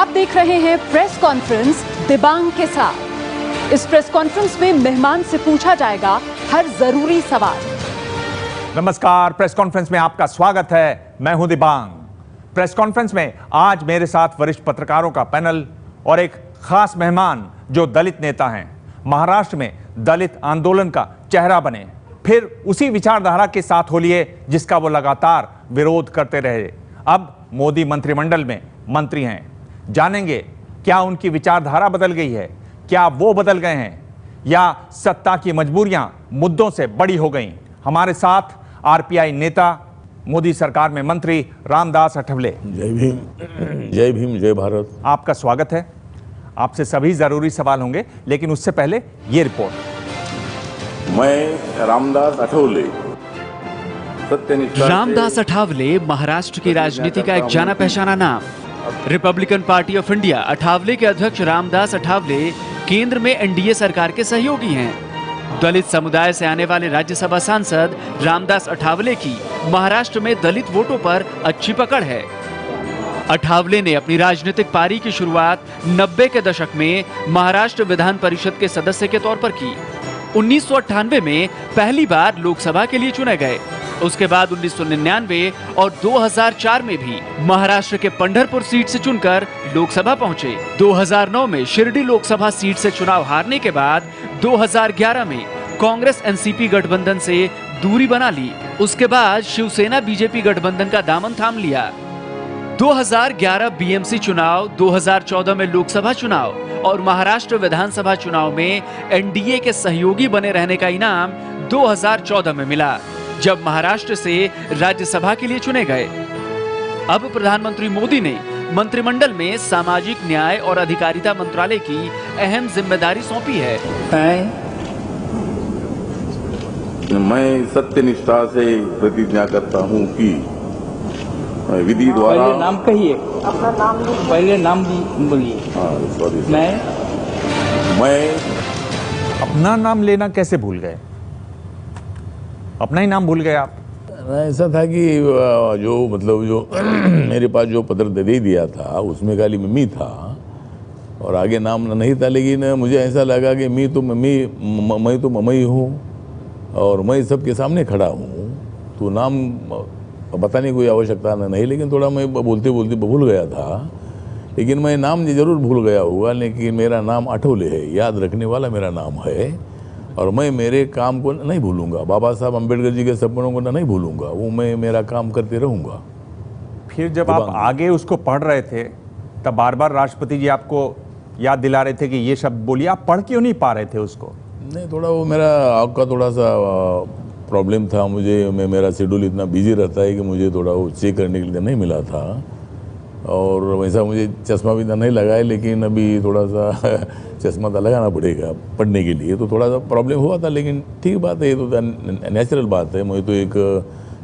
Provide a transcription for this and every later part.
आप देख रहे हैं प्रेस कॉन्फ्रेंस दिबांग के साथ। इस प्रेस कॉन्फ्रेंस में मेहमान से पूछा जाएगा हर जरूरी सवाल। नमस्कार, प्रेस कॉन्फ्रेंस में आपका स्वागत है। मैं हूं दिबांग। प्रेस कॉन्फ्रेंस में आज मेरे साथ वरिष्ठ पत्रकारों का पैनल और एक खास मेहमान जो दलित नेता हैं, महाराष्ट्र में दलित आंदोलन का चेहरा बने, फिर उसी विचारधारा के साथ हो लिए जिसका वो लगातार विरोध करते रहे। अब मोदी मंत्रिमंडल में मंत्री हैं। जानेंगे क्या उनकी विचारधारा बदल गई है, क्या वो बदल गए हैं, या सत्ता की मजबूरियां मुद्दों से बड़ी हो गईं। हमारे साथ आरपीआई नेता, मोदी सरकार में मंत्री रामदास अठावले। जय भीम, जय भीम, जय भारत। आपका स्वागत है। आपसे सभी जरूरी सवाल होंगे, लेकिन उससे पहले ये रिपोर्ट। मैं रामदास अठावले, रामदास अठावले महाराष्ट्र की राजनीति का एक जाना पहचाना नाम। Republican party of India Athawale के अध्यक्ष रामदास अठावले केंद्र में एनडीए सरकार के सहयोगी हैं। दलित समुदाय से आने वाले राज्यसभा सांसद रामदास अठावले की महाराष्ट्र में दलित वोटों पर अच्छी पकड़ है। अठावले ने अपनी राजनीतिक पारी की शुरुआत 90 के दशक में महाराष्ट्र विधान परिषद के सदस्य के तौर पर की। 1998 में पहली बार लोकसभा के लिए चुने गए। उसके बाद 1999 और 2004 में भी महाराष्ट्र के पंढरपुर सीट से चुनकर लोकसभा पहुंचे। 2009 में शिरडी लोकसभा सीट से चुनाव हारने के बाद 2011 में कांग्रेस एनसीपी गठबंधन से दूरी बना ली। उसके बाद शिवसेना बीजेपी गठबंधन का दामन थाम लिया। 2011 बीएमसी चुनाव, 2014 में लोकसभा चुनाव और महाराष्ट्र विधानसभा चुनाव में एनडीए के सहयोगी बने रहने का इनाम 2014 में मिला, जब महाराष्ट्र से राज्यसभा के लिए चुने गए। अब प्रधानमंत्री मोदी ने मंत्रिमंडल में सामाजिक न्याय और अधिकारिता मंत्रालय की अहम जिम्मेदारी सौंपी है। मैं सत्यनिष्ठा से प्रतिज्ञा करता हूं कि विधि द्वारा। पहले नाम कहिए, अपना नाम पहले नाम बोलिए। सॉरी, मैं अपना नाम लेना कैसे भूल गए? अपना ही नाम भूल गए आप? ऐसा था कि जो मेरे पास जो पत्र दे दिया था उसमें खाली मी था और आगे नाम नहीं था, लेकिन मुझे ऐसा लगा कि मैं तो ममई हूँ और मैं सबके सामने खड़ा हूँ, तो नाम बताने की कोई आवश्यकता नहीं। लेकिन थोड़ा मैं बोलते बोलते भूल गया था, लेकिन मैं नाम जरूर भूल गया हुआ, लेकिन मेरा नाम अठावले है, याद रखने वाला मेरा नाम है। और मैं मेरे काम को नहीं भूलूंगा, बाबा साहब अम्बेडकर जी के सपनों को नहीं भूलूंगा, वो मैं मेरा काम करते रहूंगा। फिर जब आप आगे उसको पढ़ रहे थे तब बार बार राष्ट्रपति जी आपको याद दिला रहे थे कि ये शब्द बोलिए, आप पढ़ क्यों नहीं पा रहे थे उसको? नहीं, थोड़ा वो मेरा आपका थोड़ा सा प्रॉब्लम था। मेरा शेड्यूल इतना बिजी रहता है कि मुझे थोड़ा वो चेक करने के लिए नहीं मिला था, और वैसा मुझे चश्मा भी नहीं लगा है, लेकिन अभी थोड़ा सा चश्मा तो लगाना पड़ेगा पढ़ने के लिए, तो थोड़ा सा प्रॉब्लम हुआ था। लेकिन ठीक बात है, ये तो नेचुरल बात है। मैं तो एक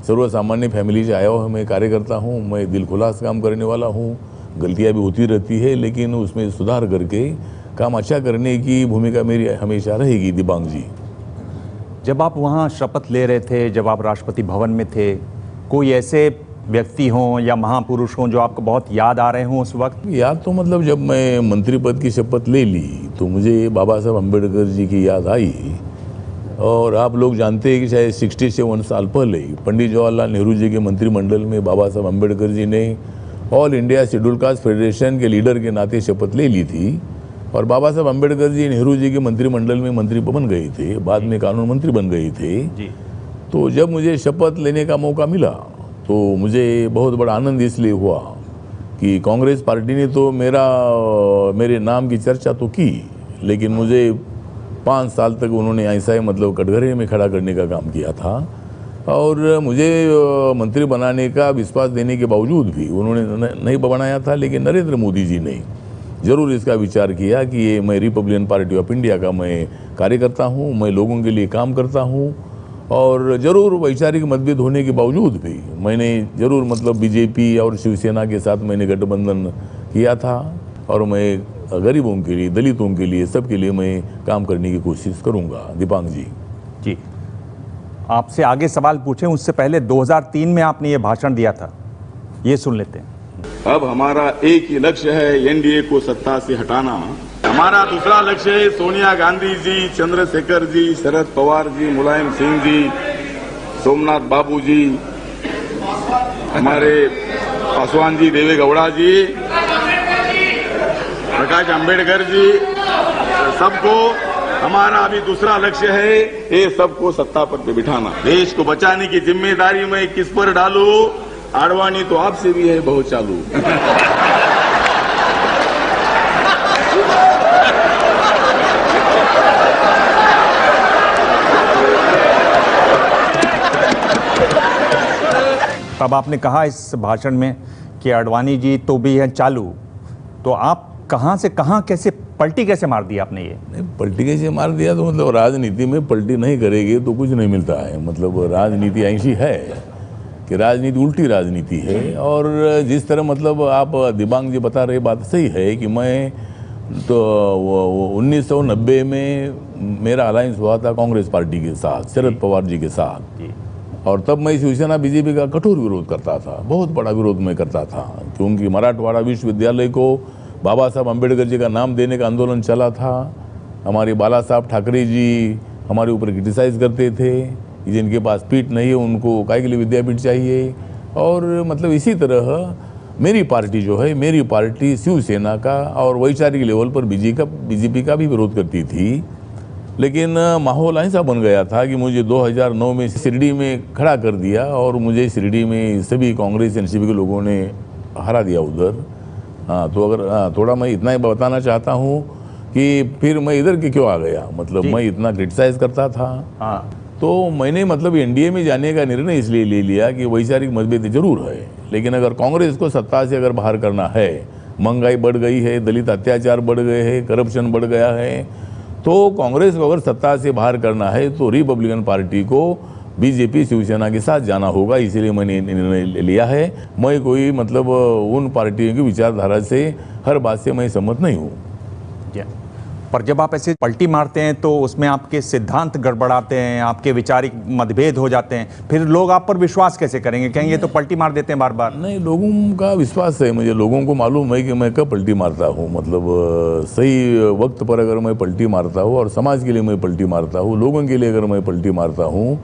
सर्वसामान्य फैमिली से आया हूँ, मैं कार्यकर्ता हूँ, मैं दिल खुलास काम करने वाला हूँ। गलतियाँ भी होती रहती है, लेकिन उसमें सुधार करके काम अच्छा करने की भूमिका मेरी हमेशा रहेगी। दिबांग जी, जब आप वहाँ शपथ ले रहे थे, जब आप राष्ट्रपति भवन में थे, कोई ऐसे व्यक्ति हों या महापुरुष हों जो आपको बहुत याद आ रहे हों उस वक्त? याद तो जब मैं मंत्री पद की शपथ ले ली तो मुझे बाबा साहब अम्बेडकर जी की याद आई। और आप लोग जानते हैं कि शायद 67 साल पहले पंडित जवाहरलाल नेहरू जी के मंत्रिमंडल में बाबा साहब अम्बेडकर जी ने all India schedule caste federation के लीडर के नाते शपथ ले ली थी। और बाबा साहब अम्बेडकर जी नेहरू जी के मंत्रिमंडल में मंत्री बन गए थे, बाद में कानून मंत्री बन गए थे जी। तो जब मुझे शपथ लेने का मौका मिला तो मुझे बहुत बड़ा आनंद इसलिए हुआ कि कांग्रेस पार्टी ने तो मेरे नाम की चर्चा तो की, लेकिन मुझे 5 साल तक उन्होंने ऐसा ही कटघरे में खड़ा करने का काम किया था। और मुझे मंत्री बनाने का विश्वास देने के बावजूद भी उन्होंने नहीं बनाया था, लेकिन नरेंद्र मोदी जी ने जरूर इसका विचार किया कि ये मैं रिपब्लिकन पार्टी ऑफ इंडिया का मैं कार्यकर्ता हूँ, मैं लोगों के लिए काम करता हूँ। और जरूर वैचारिक मतभेद होने के बावजूद भी मैंने जरूर बीजेपी और शिवसेना के साथ मैंने गठबंधन किया था, और मैं गरीबों के लिए, दलितों के लिए, सबके लिए मैं काम करने की कोशिश करूंगा। दिबांग जी, आपसे आगे सवाल पूछें उससे पहले 2003 में आपने ये भाषण दिया था, ये सुन लेते हैं। अब हमारा एक ही लक्ष्य है, एनडीए को सत्ता से हटाना। हमारा दूसरा लक्ष्य है सोनिया गांधी जी, चंद्रशेखर जी, शरद पवार जी, मुलायम सिंह जी, सोमनाथ बाबू जी, हमारे पासवान जी, देवे गौड़ा जी, प्रकाश अंबेडकर जी, सबको हमारा अभी दूसरा लक्ष्य है, ये सबको सत्ता पर बिठाना। देश को बचाने की जिम्मेदारी मैं किस पर डालूं? आडवाणी तो आपसे भी है बहुत चालू। तब आपने कहा इस भाषण में कि आडवाणी जी तो भी हैं चालू, तो आप कहां से कहां कैसे पलटी कैसे मार दी आपने? ये नहीं, पलटी कैसे मार दिया तो मतलब राजनीति में पलटी नहीं करेगी तो कुछ नहीं मिलता है। मतलब राजनीति ऐसी है कि राजनीति उल्टी राजनीति है। और जिस तरह मतलब आप दिबांग जी बता रहे, बात सही है कि मैं तो 1990 में मेरा अलायंस हुआ था कांग्रेस पार्टी के साथ, शरद पवार जी के साथ, और तब मैं शिवसेना बीजेपी का कठोर विरोध करता था, बहुत बड़ा विरोध मैं करता था, क्योंकि मराठवाड़ा विश्वविद्यालय को बाबा साहब अम्बेडकर जी का नाम देने का आंदोलन चला था। हमारे बाला साहब ठाकरे जी हमारे ऊपर क्रिटिसाइज करते थे कि जिनके पास पीठ नहीं है उनको काहे के लिए विद्यापीठ चाहिए। और मतलब इसी तरह मेरी पार्टी जो है, मेरी पार्टी शिवसेना का और वैचारिक लेवल पर बीजेपी का भी विरोध करती थी। लेकिन माहौल ऐसा बन गया था कि मुझे 2009 में शिरडी में खड़ा कर दिया और मुझे शिरडी में सभी कांग्रेस एनसीपी के लोगों ने हरा दिया उधर। हाँ, तो अगर थोड़ा मैं इतना ही बताना चाहता हूँ कि फिर मैं इधर के क्यों आ गया। मतलब मैं इतना क्रिटिसाइज करता था। हाँ, तो मैंने मतलब एनडीए में जाने का निर्णय इसलिए ले लिया कि वैचारिक मतभेद जरूर है, लेकिन अगर कांग्रेस को सत्ता से अगर बाहर करना है, महंगाई बढ़ गई है, दलित अत्याचार बढ़ गए हैं, करप्शन बढ़ गया है, तो कांग्रेस को अगर सत्ता से बाहर करना है तो रिपब्लिकन पार्टी को बीजेपी शिवसेना के साथ जाना होगा। इसीलिए मैंने निर्णय लिया है। मैं कोई मतलब उन पार्टियों की विचारधारा से हर बात से मैं सहमत नहीं हूँ। पर जब आप ऐसे पलटी मारते हैं तो उसमें आपके सिद्धांत गड़बड़ाते हैं, आपके वैचारिक मतभेद हो जाते हैं, फिर लोग आप पर विश्वास कैसे करेंगे? कहेंगे ये तो पलटी मार देते हैं बार बार। नहीं, लोगों का विश्वास है मुझे, लोगों को मालूम है कि मैं कब पलटी मारता हूँ। मतलब सही वक्त पर अगर मैं पलटी मारता हूँ और समाज के लिए मैं पलटी मारता हूँ, लोगों के लिए अगर मैं पलटी मारता हूँ,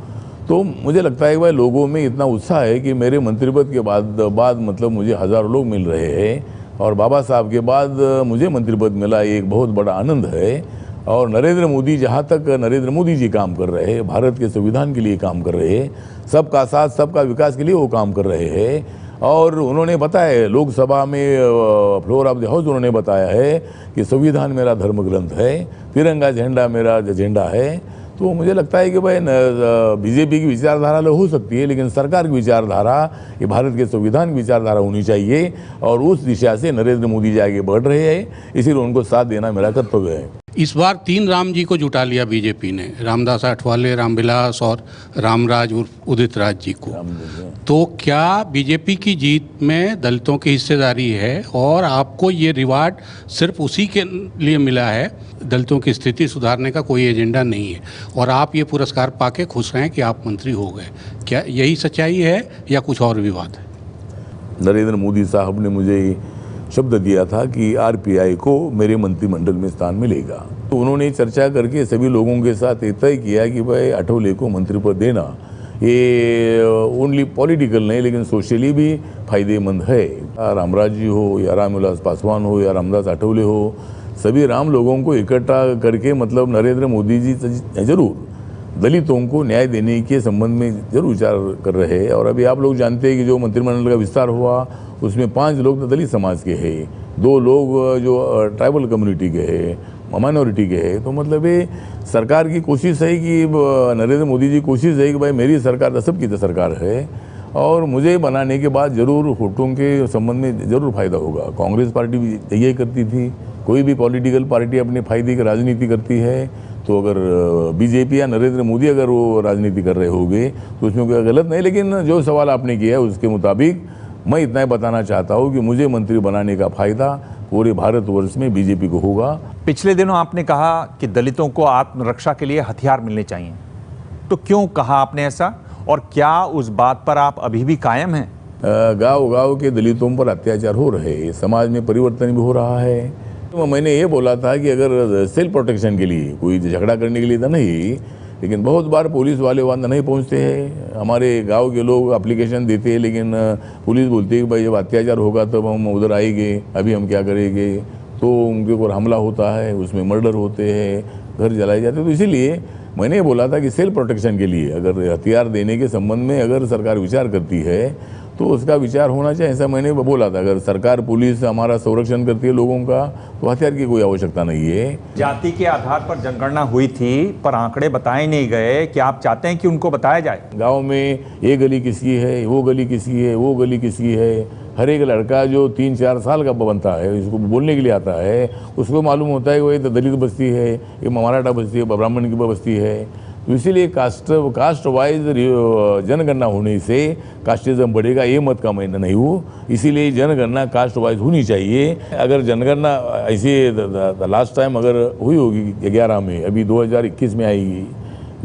तो मुझे लगता है कि भाई लोगों में इतना उत्साह है कि मेरे मंत्रिपद के बाद मतलब मुझे हज़ारों लोग मिल रहे हैं, और बाबा साहब के बाद मुझे मंत्रिपद मिला, एक बहुत बड़ा आनंद है। और नरेंद्र मोदी, जहाँ तक नरेंद्र मोदी जी काम कर रहे हैं, भारत के संविधान के लिए काम कर रहे हैं, सबका साथ सबका विकास के लिए वो काम कर रहे हैं। और उन्होंने बताया लोकसभा में फ्लोर ऑफ द हाउस उन्होंने बताया है कि संविधान मेरा धर्म ग्रंथ है, तिरंगा झंडा मेरा झंडा है। तो मुझे लगता है कि भाई बीजेपी की विचारधारा हो सकती है, लेकिन सरकार की विचारधारा, ये भारत के संविधान की विचारधारा होनी चाहिए, और उस दिशा से नरेंद्र मोदी जी आगे बढ़ रहे हैं, इसीलिए उनको साथ देना मेरा कर्तव्य है। इस बार 3 राम जी को जुटा लिया बीजेपी ने, रामदास आठवले, रामविलास और रामराज उदित राज जी को। तो क्या बीजेपी की जीत में दलितों की हिस्सेदारी है, और आपको ये रिवार्ड सिर्फ उसी के लिए मिला है, दलितों की स्थिति सुधारने का कोई एजेंडा नहीं है, और आप ये पुरस्कार पाके खुश हैं कि आप मंत्री हो गए? क्या यही सच्चाई है या कुछ और भी बात है? नरेंद्र मोदी साहब ने मुझे शब्द दिया था कि आरपीआई को मेरे मंत्रिमंडल में स्थान मिलेगा। तो उन्होंने चर्चा करके सभी लोगों के साथ ये तय किया कि भाई आठवले को मंत्री पद देना ये ओनली पॉलिटिकल नहीं लेकिन सोशली भी फायदेमंद है। रामराज जी हो या रामविलास पासवान हो या रामदास आठवले हो, सभी राम लोगों को इकट्ठा करके मतलब नरेंद्र मोदी जी जरूर दलितों को न्याय देने के संबंध में जरूर विचार कर रहे हैं। और अभी आप लोग जानते हैं कि जो मंत्रिमंडल का विस्तार हुआ उसमें 5 लोग तो दलित समाज के हैं, 2 लोग जो ट्राइबल कम्युनिटी के हैं, माइनॉरिटी के हैं। तो मतलब ये सरकार की कोशिश है कि नरेंद्र मोदी जी कोशिश है कि भाई मेरी सरकार सबकी तो सरकार है, और मुझे बनाने के बाद जरूर वोटों के संबंध में जरूर फायदा होगा। कांग्रेस पार्टी भी यही करती थी, कोई भी पॉलिटिकल पार्टी अपने फायदे की राजनीति करती है। तो अगर बीजेपी या नरेंद्र मोदी अगर वो राजनीति कर रहे होंगे तो उसमें कोई गलत नहीं। लेकिन जो सवाल आपने किया है उसके मुताबिक मैं इतना ही बताना चाहता हूँ कि मुझे मंत्री बनाने का फायदा पूरे भारतवर्ष में बीजेपी को होगा। पिछले दिनों आपने कहा कि दलितों को आत्मरक्षा के लिए हथियार मिलने चाहिए, तो क्यों कहा आपने ऐसा, और क्या उस बात पर आप अभी भी कायम हैं? गांव गांव के दलितों पर अत्याचार हो रहे हैं, समाज में परिवर्तन भी हो रहा है। तो मैंने ये बोला था कि अगर सेल्फ प्रोटेक्शन के लिए, कोई झगड़ा करने के लिए तो नहीं, लेकिन बहुत बार पुलिस वाले वहाँ नहीं पहुँचते हैं। हमारे गांव के लोग एप्लीकेशन देते हैं, लेकिन पुलिस बोलती है कि भाई जब अत्याचार होगा तब हम उधर आएंगे, अभी हम क्या करेंगे। तो उनके ऊपर हमला होता है, उसमें मर्डर होते हैं, घर जलाए जाते हैं। तो इसीलिए मैंने बोला था कि सेल्फ प्रोटेक्शन के लिए अगर हथियार देने के संबंध में अगर सरकार विचार करती है तो उसका विचार होना चाहिए, ऐसा मैंने बोला था। अगर सरकार पुलिस हमारा संरक्षण करती है लोगों का, तो हथियार की कोई आवश्यकता नहीं है। जाति के आधार पर जनगणना हुई थी, पर आंकड़े बताए नहीं गए। क्या आप चाहते हैं कि उनको बताया जाए? गांव में ये गली किसकी है, वो गली किसकी है, वो गली किसकी है, हर एक लड़का जो 3-4 साल का बनता है, इसको बोलने के लिए आता है, उसको मालूम होता है कि वो दलित बस्ती है, ये मराठा बस्ती है, ब्राह्मण की बस्ती है। तो इसीलिए कास्ट वाइज जनगणना होने से कास्टिज्म बढ़ेगा, ये मत का मैं नहीं हूँ। इसीलिए जनगणना कास्ट वाइज होनी चाहिए। अगर जनगणना ऐसे लास्ट टाइम अगर हुई होगी 11 में, अभी 2021 में आएगी,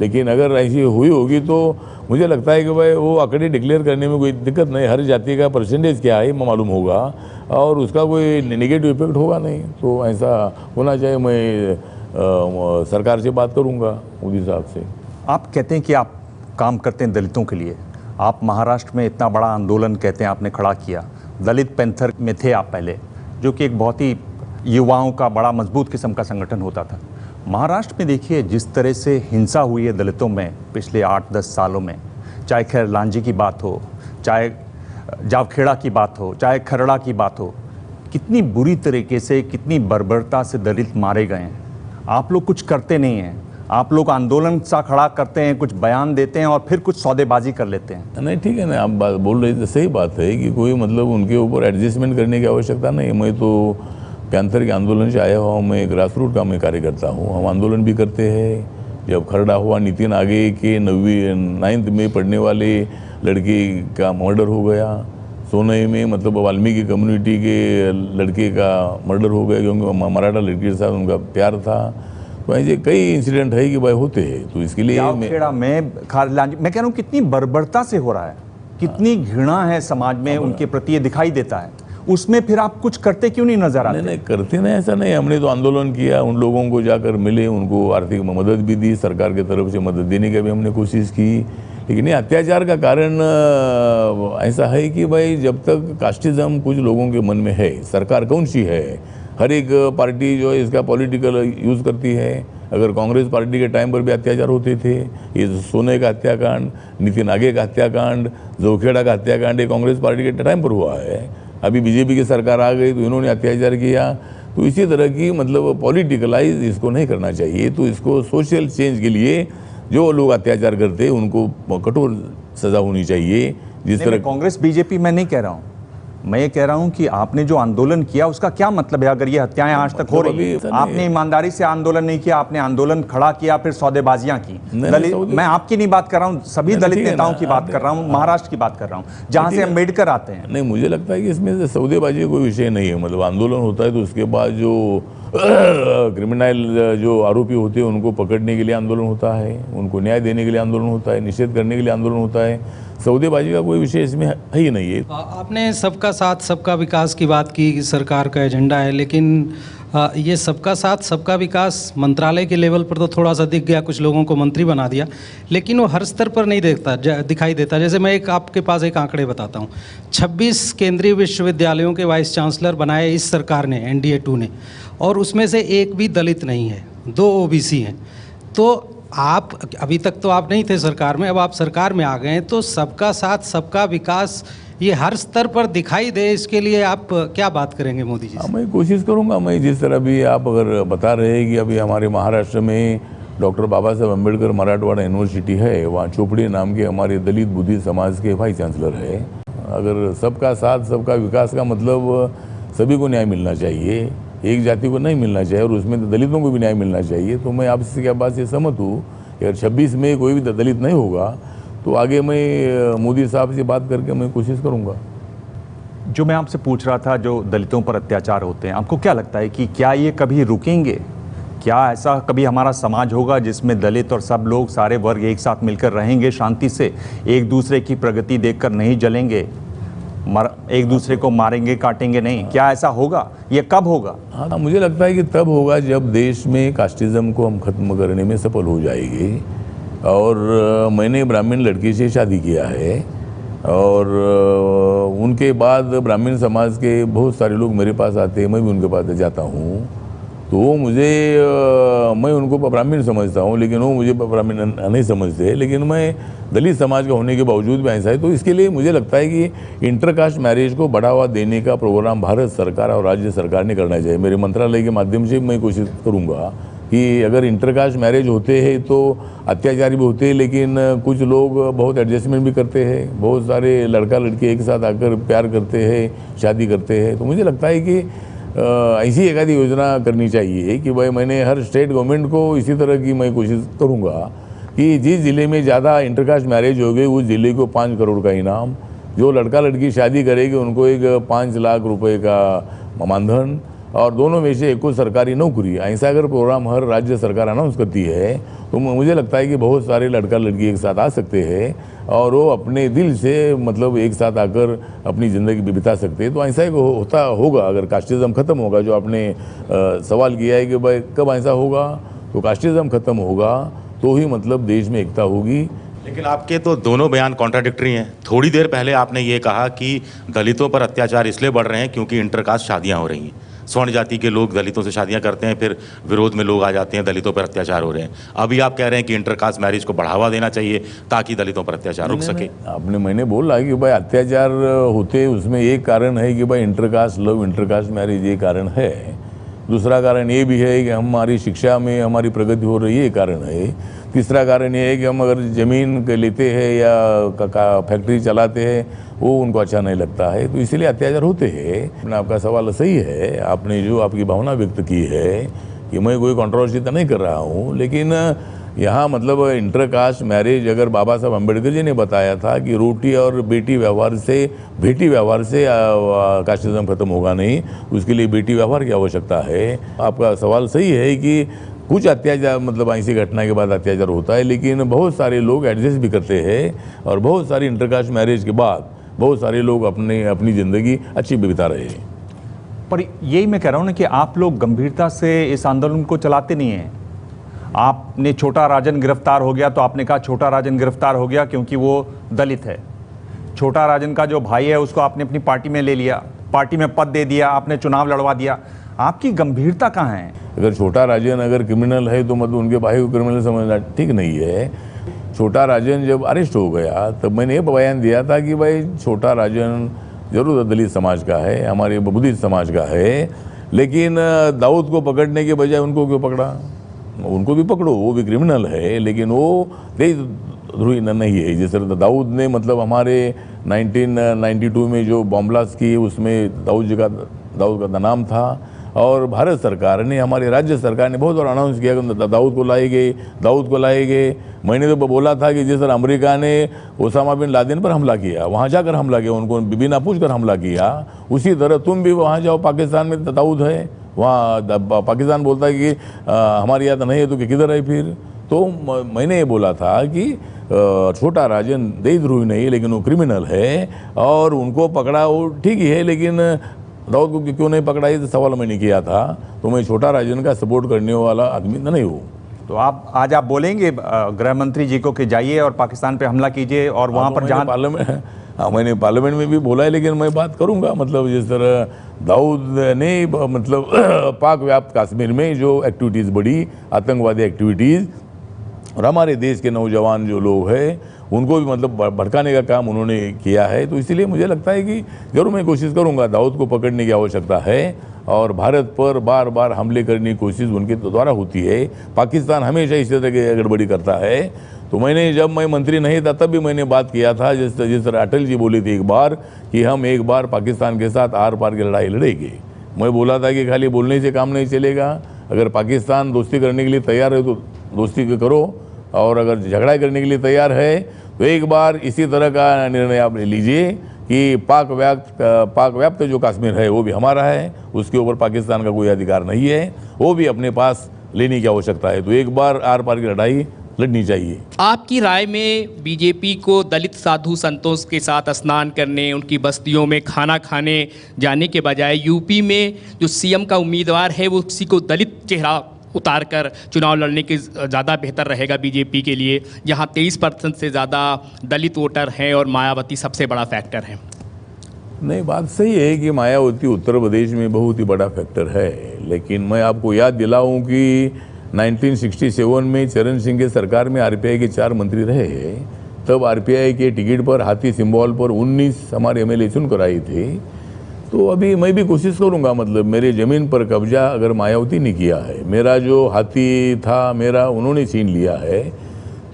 लेकिन अगर ऐसी हुई होगी तो मुझे लगता है कि भाई वो आंकड़े डिक्लेयर करने में कोई दिक्कत नहीं। हर जाति का परसेंटेज क्या है मालूम होगा और उसका कोई नेगेटिव इफेक्ट होगा नहीं। तो ऐसा होना चाहिए। मैं सरकार से बात करूंगा मोदी साहब से। आप कहते हैं कि आप काम करते हैं दलितों के लिए। आप महाराष्ट्र में इतना बड़ा आंदोलन कहते हैं आपने खड़ा किया। दलित पैंथर में थे आप पहले, जो कि एक बहुत ही युवाओं का बड़ा मजबूत किस्म का संगठन होता था। महाराष्ट्र में देखिए जिस तरह से हिंसा हुई है दलितों में पिछले 8-10 सालों में, चाहे खैर लांजी की बात हो, चाहे जावखेड़ा की बात हो, चाहे खरड़ा की बात हो, कितनी बुरी तरीके से, कितनी बर्बरता से दलित मारे गए हैं। आप लोग कुछ करते नहीं हैं। आप लोग आंदोलन सा खड़ा करते हैं, कुछ बयान देते हैं और फिर कुछ सौदेबाजी कर लेते हैं। नहीं ठीक है ना, आप बात बोल रहे थे, सही बात है कि कोई मतलब उनके ऊपर एडजस्टमेंट करने की आवश्यकता नहीं। मैं तो पैंथर के आंदोलन से आया हुआ, मैं ग्रास रूट का मैं कार्यकर्ता हूँ। हम आंदोलन भी करते हैं। जब खरड़ा हुआ, नितिन आगे के 9वीं में पढ़ने वाले लड़के का मर्डर हो गया। सोनई में मतलब वाल्मीकि कम्युनिटी के लड़के का मर्डर हो गया क्योंकि मराठा लड़की के साथ उनका प्यार था। तो ऐसे कई इंसिडेंट है कि भाई होते हैं। तो इसके लिए मैं कह रहा हूँ कितनी बर्बरता से हो रहा है, कितनी घृणा है समाज में उनके प्रति, ये दिखाई देता है। उसमें फिर आप कुछ करते क्यों नहीं नजर आते? नहीं करते नहीं, ऐसा नहीं। हमने तो आंदोलन किया, उन लोगों को जाकर मिले, उनको आर्थिक मदद भी दी, सरकार की तरफ से मदद देने की भी हमने कोशिश की। लेकिन ये अत्याचार का कारण ऐसा है कि भाई जब तक कास्टिज्म कुछ लोगों के मन में है, सरकार कौन सी है, हर एक पार्टी जो है इसका पॉलिटिकल यूज़ करती है। अगर कांग्रेस पार्टी के टाइम पर भी अत्याचार होते थे, ये सोने का हत्याकांड, नितिन आगे का हत्याकांड, जोखेड़ा का हत्याकांड, ये कांग्रेस पार्टी के टाइम पर हुआ है। अभी बीजेपी की सरकार आ गई तो इन्होंने अत्याचार किया। तो इसी तरह की मतलब पॉलिटिकलाइज इसको नहीं करना चाहिए। तो इसको सोशल चेंज के लिए जो लोग अत्याचार करते हैं उनको कठोर सजा होनी चाहिए। जिस तरह कांग्रेस बीजेपी मैं नहीं कह रहा हूँ, मैं ये कह रहा हूं कि आपने जो आंदोलन किया उसका क्या मतलब है? अगर ये हत्याएं आज तक हो रही है, आपने ईमानदारी से आंदोलन नहीं किया, आपने आंदोलन खड़ा किया, फिर सौदेबाजियां की। मैं आपकी नहीं बात कर रहा हूं, सभी दलित नेताओं की बात कर रहा हूं, महाराष्ट्र की बात कर रहा हूं, जहां से अम्बेडकर आते हैं। नहीं, मुझे लगता है कि इसमें से सौदेबाजी कोई विषय नहीं है। मतलब आंदोलन होता है तो उसके बाद जो क्रिमिनल जो आरोपी होते हैं उनको पकड़ने के लिए आंदोलन होता है, उनको न्याय देने के लिए आंदोलन होता है, निषेध करने के लिए आंदोलन होता है। सौदेबाजी का कोई विषय इसमें है ही नहीं है। आपने सबका साथ सबका विकास की बात की कि सरकार का एजेंडा है, लेकिन ये सबका साथ सबका विकास मंत्रालय के लेवल पर तो थोड़ा सा दिख गया, कुछ लोगों को मंत्री बना दिया, लेकिन वो हर स्तर पर नहीं दिखाई देता। जैसे मैं आपके पास एक आंकड़े बताता हूँ। 26 केंद्रीय विश्वविद्यालयों के वाइस चांसलर बनाए इस सरकार ने, NDA 2 ने, और उसमें से एक भी दलित नहीं है, 2 OBC हैं। तो आप अभी तक तो आप नहीं थे सरकार में, अब आप सरकार में आ गए हैं, तो सबका साथ सबका विकास ये हर स्तर पर दिखाई दे, इसके लिए आप क्या बात करेंगे मोदी जी से? मैं कोशिश करूंगा। मैं जिस तरह भी आप अगर बता रहे हैं कि अभी हमारे महाराष्ट्र में डॉक्टर बाबा साहब अम्बेडकर मराठवाड़ा यूनिवर्सिटी है, वहाँ चोपड़ी नाम के हमारे दलित बुद्धिस्ट समाज के वाइस चांसलर है। अगर सबका साथ सबका विकास का मतलब सभी को न्याय मिलना चाहिए, एक जाति को नहीं मिलना चाहिए, और उसमें तो दलितों को भी न्याय मिलना चाहिए। तो मैं आपसे क्या बात से सहमत हूँ। अगर 26 में कोई भी दलित नहीं होगा तो आगे मैं मोदी साहब से बात करके मैं कोशिश करूँगा। जो मैं आपसे पूछ रहा था, जो दलितों पर अत्याचार होते हैं, आपको क्या लगता है कि क्या ये कभी रुकेंगे? क्या ऐसा कभी हमारा समाज होगा जिसमें दलित और सब लोग, सारे वर्ग एक साथ मिलकर रहेंगे शांति से, एक दूसरे की प्रगति देखकर नहीं जलेंगे? एक दूसरे को मारेंगे काटेंगे नहीं, क्या ऐसा होगा? ये कब होगा? हाँ, मुझे लगता है कि तब होगा जब देश में कास्टिज्म को हम खत्म करने में सफल हो जाएंगे। और मैंने ब्राह्मण लड़की से शादी किया है और उनके बाद ब्राह्मण समाज के बहुत सारे लोग मेरे पास आते हैं, मैं भी उनके पास जाता हूँ। तो वो मुझे मैं उनको ब्राह्मण समझता हूँ, लेकिन वो मुझे ब्राह्मण नहीं समझते। लेकिन मैं दलित समाज का होने के बावजूद भी ऐसा है। तो इसके लिए मुझे लगता है कि इंटरकास्ट मैरिज को बढ़ावा देने का प्रोग्राम भारत सरकार और राज्य सरकार ने करना चाहिए। मेरे मंत्रालय के माध्यम से मैं कोशिश करूँगा कि अगर इंटरकास्ट मैरिज होते हैं तो अत्याचार भी होते हैं, लेकिन कुछ लोग बहुत एडजस्टमेंट भी करते हैं। बहुत सारे लड़का लड़की एक साथ आकर प्यार करते हैं, शादी करते हैं। तो मुझे लगता है कि ऐसी एक आधी योजना करनी चाहिए कि भाई मैंने हर स्टेट गवर्नमेंट को इसी तरह की मैं कोशिश करूँगा कि जिस ज़िले में ज़्यादा इंटरकास्ट मैरिज हो गई उस ज़िले को 5 करोड़ का इनाम, जो लड़का लड़की शादी करेगी उनको एक 5 लाख रुपए का मानधन, और दोनों में से एक को सरकारी नौकरी। ऐसा अगर प्रोग्राम हर राज्य सरकार अनाउंस करती है तो मुझे लगता है कि बहुत सारे लड़का लड़की एक साथ आ सकते हैं और वो अपने दिल से मतलब एक साथ आकर अपनी ज़िंदगी भी बिता सकते हैं। तो ऐसा ही होता होगा अगर कास्टिज्म खत्म होगा। जो आपने सवाल किया है कि भाई कब ऐसा होगा, तो कास्टिज्म खत्म होगा तो ही मतलब देश में एकता होगी। लेकिन आपके तो दोनों बयान कॉन्ट्राडिक्टरी हैं। थोड़ी देर पहले आपने ये कहा कि दलितों पर अत्याचार इसलिए बढ़ रहे हैं क्योंकि इंटरकास्ट शादियां हो रही हैं, स्वर्ण जाति के लोग दलितों से शादियां करते हैं, फिर विरोध में लोग आ जाते हैं, दलितों पर अत्याचार हो रहे हैं। अभी आप कह रहे हैं कि इंटरकास्ट मैरिज को बढ़ावा देना चाहिए ताकि दलितों पर अत्याचार रुक सके। आपने मैंने बोला कि भाई अत्याचार होते उसमें एक कारण है कि भाई इंटरकास्ट लव, इंटरकास्ट मैरिज ये कारण है। दूसरा कारण ये भी है कि हमारी शिक्षा में हमारी प्रगति हो रही है, ये कारण है। तीसरा कारण ये है कि हम अगर ज़मीन लेते हैं या फैक्ट्री चलाते हैं वो उनको अच्छा नहीं लगता है, तो इसीलिए अत्याचार होते हैं। आपका सवाल सही है, आपने जो आपकी भावना व्यक्त की है कि मैं कोई कंट्रोवर्सी तो नहीं कर रहा हूँ, लेकिन यहाँ मतलब इंटरकास्ट मैरिज अगर बाबा साहब अम्बेडकर जी ने बताया था कि रोटी और बेटी व्यवहार से कास्टिज्म खत्म होगा नहीं, उसके लिए बेटी व्यवहार की आवश्यकता है। आपका सवाल सही है कि कुछ अत्याचार मतलब ऐसी घटना के बाद अत्याचार होता है, लेकिन बहुत सारे लोग एडजस्ट भी करते हैं और बहुत सारी इंटरकास्ट मैरिज के बाद बहुत सारे लोग अपनी ज़िंदगी अच्छी बिता रहे हैं। पर यही मैं कह रहा हूँ ना कि आप लोग गंभीरता से इस आंदोलन को चलाते नहीं हैं। आपने छोटा राजन गिरफ्तार हो गया तो आपने कहा छोटा राजन गिरफ्तार हो गया क्योंकि वो दलित है। छोटा राजन का जो भाई है उसको आपने अपनी पार्टी में ले लिया, पार्टी में पद दे दिया, आपने चुनाव लड़वा दिया। आपकी गंभीरता कहाँ है? अगर छोटा राजन अगर क्रिमिनल है तो मतलब उनके भाई को क्रिमिनल समझना ठीक नहीं है। छोटा राजन जब अरेस्ट हो गया तब मैंने ये बयान दिया था कि भाई छोटा राजन जरूर दलित समाज का है, हमारे बुद्धिस्ट समाज का है, लेकिन दाऊद को पकड़ने के बजाय उनको क्यों पकड़ा? उनको भी पकड़ो, वो भी क्रिमिनल है, लेकिन वो देशद्रोही नहीं है। जिस तरह दाऊद ने मतलब हमारे 1992 में जो बॉम्ब ब्लास्ट की उसमें दाऊद का नाम था, और भारत सरकार ने हमारी राज्य सरकार ने बहुत बार अनाउंस किया कि दाऊद को लाएंगे। मैंने तो बोला था कि जिस तरह अमेरिका ने ओसामा बिन लादेन पर हमला किया, वहाँ जाकर हमला किया, उनको बिना पूछकर हमला किया, उसी तरह तुम भी वहाँ जाओ। पाकिस्तान में दाऊद है, वहाँ पाकिस्तान बोलता है कि हमारी याद नहीं है तो किधर है फिर? तो मैंने ये बोला था कि छोटा राजन देशद्रोही नहीं लेकिन वो क्रिमिनल है और उनको पकड़ा वो ठीक ही है, लेकिन दाऊद को क्यों नहीं पकड़ा ये सवाल मैंने किया था। तो मैं छोटा राजन का सपोर्ट करने वाला आदमी नहीं हूँ। तो आज आप बोलेंगे गृह मंत्री जी को कि जाइए और पाकिस्तान पे हमला कीजिए और वहाँ पर जहाँ मैंने पार्लियामेंट में भी बोला है, लेकिन मैं बात करूँगा मतलब जिस तरह दाऊद ने मतलब पाक व्याप्त कश्मीर में जो एक्टिविटीज़ बढ़ी, आतंकवादी एक्टिविटीज़, और हमारे देश के नौजवान जो लोग हैं उनको भी मतलब भड़काने का काम उन्होंने किया है। तो इसीलिए मुझे लगता है कि जरूर मैं कोशिश करूंगा, दाऊद को पकड़ने की आवश्यकता है और भारत पर बार बार हमले करने की कोशिश उनके द्वारा होती है। पाकिस्तान हमेशा इस तरह की गड़बड़ी करता है। तो जब मैं मंत्री नहीं था तब भी मैंने बात किया था, जिस तरह अटल जी बोले थे एक बार कि हम एक बार पाकिस्तान के साथ आर पार की लड़ाई लड़ेंगे। मैं बोला था कि खाली बोलने से काम नहीं चलेगा, अगर पाकिस्तान दोस्ती करने के लिए तैयार है तो दोस्ती करो, और अगर झगड़ा करने के लिए तैयार है तो एक बार इसी तरह का निर्णय आप ले लीजिए कि पाक व्याप्त जो कश्मीर है वो भी हमारा है, उसके ऊपर पाकिस्तान का कोई अधिकार नहीं है, वो भी अपने पास लेने की आवश्यकता है। तो एक बार आर पार की लड़ाई लड़नी चाहिए। आपकी राय में बीजेपी को दलित साधु संतों के साथ स्नान करने, उनकी बस्तियों में खाना खाने जाने के बजाय यूपी में जो सीएम का उम्मीदवार है वो किसी को दलित चेहरा उतार कर चुनाव लड़ने के ज़्यादा बेहतर रहेगा बीजेपी के लिए, जहां 23% से ज़्यादा दलित वोटर हैं और मायावती सबसे बड़ा फैक्टर है? नहीं, बात सही है कि मायावती उत्तर प्रदेश में बहुत ही बड़ा फैक्टर है, लेकिन मैं आपको याद दिलाऊं कि 1967 में चरण सिंह के सरकार में आरपीआई के 4 मंत्री रहे। तब आरपीआई के टिकट पर हाथी सिंबल पर 19 हमारे एमएलए चुनकर आए थे। तो अभी मैं भी कोशिश करूंगा, मतलब मेरे ज़मीन पर कब्जा अगर मायावती ने किया है, मेरा जो हाथी था मेरा उन्होंने छीन लिया है,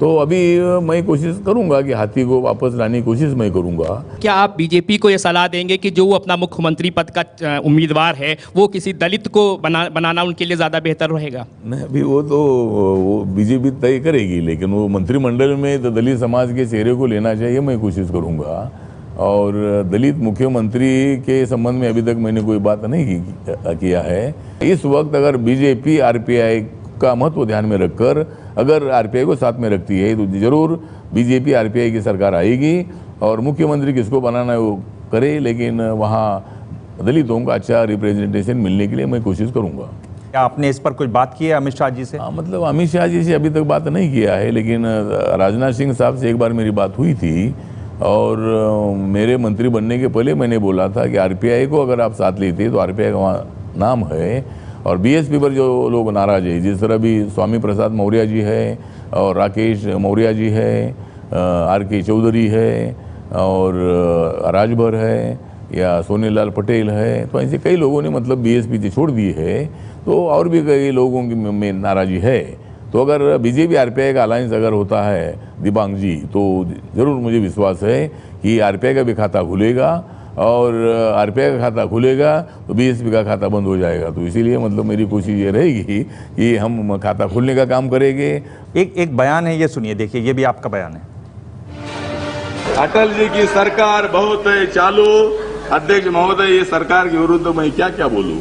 तो अभी मैं कोशिश करूंगा कि हाथी को वापस लाने की कोशिश मैं करूंगा। क्या आप बीजेपी को ये सलाह देंगे कि जो वो अपना मुख्यमंत्री पद का उम्मीदवार है वो किसी दलित को बनाना उनके लिए ज़्यादा बेहतर रहेगा? नहीं, अभी वो बीजेपी तय करेगी, लेकिन वो मंत्रिमंडल में तो दलित समाज के चेहरे को लेना चाहिए, मैं कोशिश करूंगा। और दलित मुख्यमंत्री के संबंध में अभी तक मैंने कोई बात नहीं किया है। इस वक्त अगर बीजेपी आरपीआई का महत्व ध्यान में रखकर अगर आरपीआई को साथ में रखती है तो जरूर बीजेपी आरपीआई की सरकार आएगी और मुख्यमंत्री किसको बनाना है वो करे, लेकिन वहाँ दलितों का अच्छा रिप्रेजेंटेशन मिलने के लिए मैं कोशिश करूँगा। क्या आपने इस पर कुछ बात की है अमित शाह जी से? हाँ, मतलब अमित शाह जी से अभी तक बात नहीं किया है, लेकिन राजनाथ सिंह साहब से एक बार मेरी बात हुई थी और मेरे मंत्री बनने के पहले मैंने बोला था कि आरपीआई को अगर आप साथ लेते तो आरपीआई का वहाँ नाम है। और बीएसपी पर जो लोग नाराज है, जिस तरह भी स्वामी प्रसाद मौर्य जी है और राकेश मौर्य जी है, आर.के. चौधरी है और राजभर है या सोनीलाल पटेल है, तो ऐसे कई लोगों ने मतलब बीएसपी से छोड़ दी है, तो और भी कई लोगों की में नाराज़ी है। तो अगर बीजेपी आरपीआई का अलायंस अगर होता है दिबांग जी, तो ज़रूर मुझे विश्वास है कि आरपीआई का भी खाता खुलेगा और आरपीआई का खाता खुलेगा तो बीएसपी का खाता बंद हो जाएगा। तो इसीलिए मतलब मेरी कोशिश ये रहेगी कि हम खाता खोलने का काम करेंगे। एक बयान है, ये सुनिए, देखिए ये भी आपका बयान है। अटल जी की सरकार बहुत है चालू। अध्यक्ष महोदय, ये सरकार के विरुद्ध मैं क्या क्या बोलूं?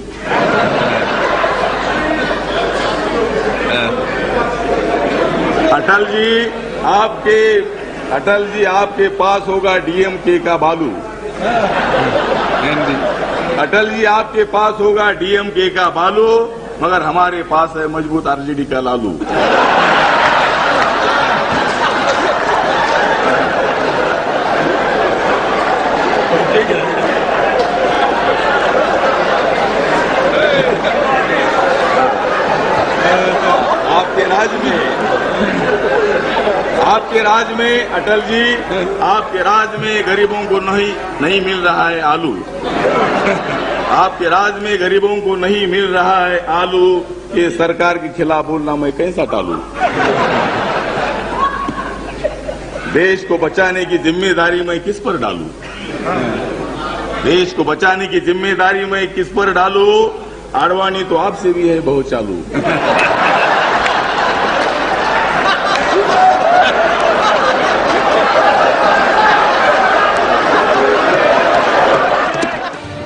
अटल जी आपके पास होगा डीएमके का बालू। अटल जी आपके पास होगा डीएमके का बालू, मगर हमारे पास है मजबूत आरजेडी का लालू। आपके राज में अटल जी, आपके राज में गरीबों को नहीं मिल रहा है आलू। आपके राज में गरीबों को नहीं मिल रहा है आलू। ये सरकार के खिलाफ बोलना मैं कैसा टालू? देश को बचाने की जिम्मेदारी मैं किस पर डालू? देश को बचाने की जिम्मेदारी मैं किस पर डालू? आडवाणी तो आपसे भी है बहुत चालू।